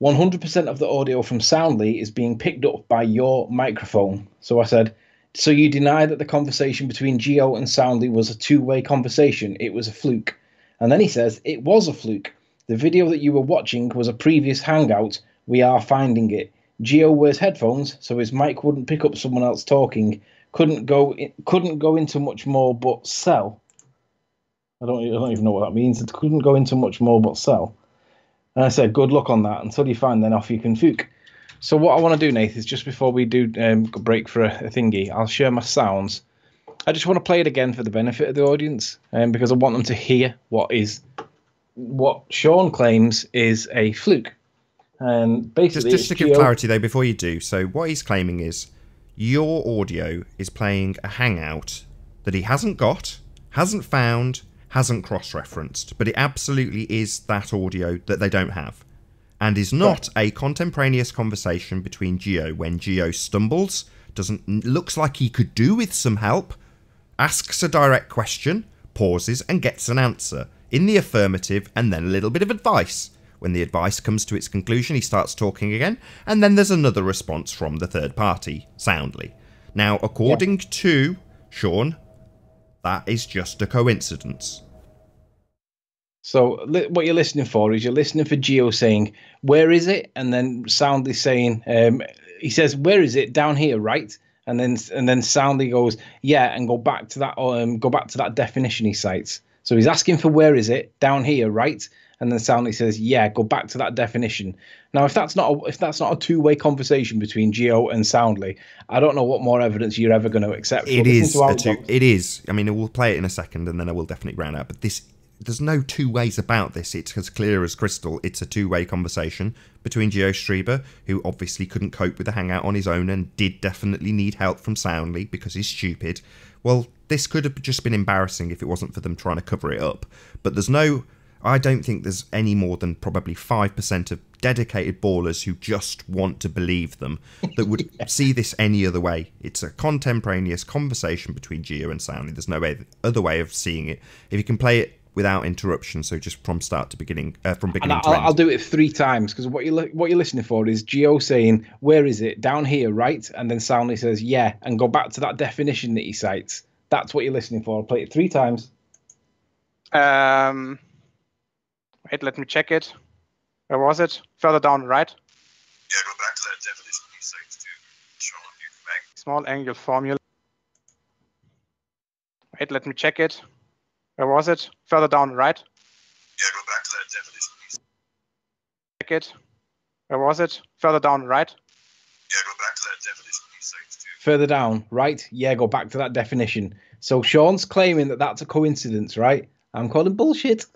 100% of the audio from Soundly is being picked up by your microphone. So I said, so you deny that the conversation between Gio and Soundly was a two-way conversation? It was a fluke. And then he says, it was a fluke. The video that you were watching was a previous Hangout. We are finding it. Gio wears headphones, so his mic wouldn't pick up someone else talking. Couldn't go into much more but sell. I don't even know what that means. It couldn't go into much more but sell. And I said, good luck on that. Until you find, then off you can fook. So what I want to do, Nathan, is just before we do break for a thingy, I'll share my sounds. I just want to play it again for the benefit of the audience, because I want them to hear what Sean claims is a fluke. And basically, just to give clarity though, before you do, so what he's claiming is your audio is playing a Hangout that he hasn't got, hasn't found, hasn't cross-referenced, but it absolutely is that audio that they don't have, and is not a contemporaneous conversation between Gio when Gio stumbles, looks like he could do with some help, asks a direct question, pauses and gets an answer in the affirmative, and then a little bit of advice. When the advice comes to its conclusion, he starts talking again, and then there's another response from the third party, Soundly. Now, according to Sean, that is just a coincidence. So what you're listening for is you're listening for Gio saying, where is it? And then Soundly saying, he says, where is it? Down here, right? And then Soundly goes, yeah, and go back to that definition he cites. So he's asking for where is it? Down here, right? And then Soundly says, yeah, go back to that definition. Now, if that's not a two-way conversation between Gio and Soundly, I don't know what more evidence you're ever going to accept. It is. I mean, we'll play it in a second, and then I will definitely round out. But there's no two ways about this. It's as clear as crystal. It's a two-way conversation between Gio Strieber, who obviously couldn't cope with the Hangout on his own and did definitely need help from Soundly because he's stupid. Well, this could have just been embarrassing if it wasn't for them trying to cover it up. But I don't think there's any more than probably 5% of dedicated ballers who just want to believe them that would see this any other way. It's a contemporaneous conversation between Gio and Soundly. There's no other way of seeing it. If you can play it without interruption, so just from start to beginning, from beginning to end. I'll do it 3 times, because what you're listening for is Gio saying, where is it? Down here, right? And then Soundly says, yeah, and go back to that definition that he cites. That's what you're listening for. I'll play it 3 times. Wait, let me check it. Where was it? Further down, right? Yeah, go back to that definition he cites too. Sean, you can make. Small angle formula. Wait, let me check it. Where was it? Further down, right? Yeah, go back to that definition he cites. Check it. Where was it? Further down, right? Yeah, go back to that definition he cites too. Further down, right? Yeah, go back to that definition. So Sean's claiming that that's a coincidence, right? I'm calling bullshit.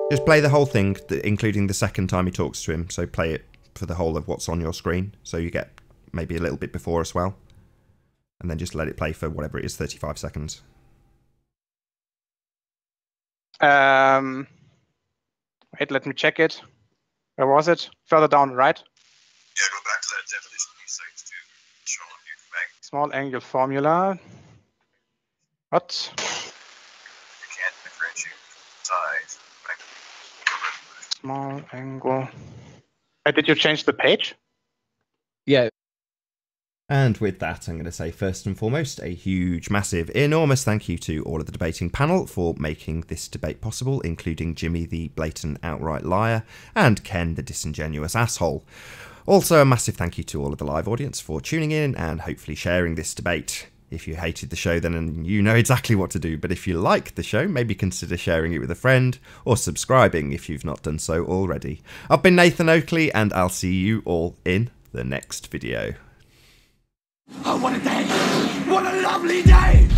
Just play the whole thing, including the second time he talks to him. So play it for the whole of what's on your screen. So you get maybe a little bit before as well. And then just let it play for whatever it is, 35 seconds. Wait, let me check it. Where was it? Further down, right? Yeah, go back to that definition he cites too. Sean, you can make. Small angle formula. What? You can't differentiate size. Small angle Did you change the page? Yeah. And with that, I'm going to say first and foremost, a huge, massive, enormous thank you to all of the debating panel for making this debate possible, including Jimmy, the blatant outright liar, and Ken, the disingenuous asshole. Also, a massive thank you to all of the live audience for tuning in and hopefully sharing this debate. If you hated the show, then you know exactly what to do, but if you like the show, maybe consider sharing it with a friend, or subscribing if you've not done so already. I've been Nathan Oakley, and I'll see you all in the next video. Oh, what a day! What a lovely day!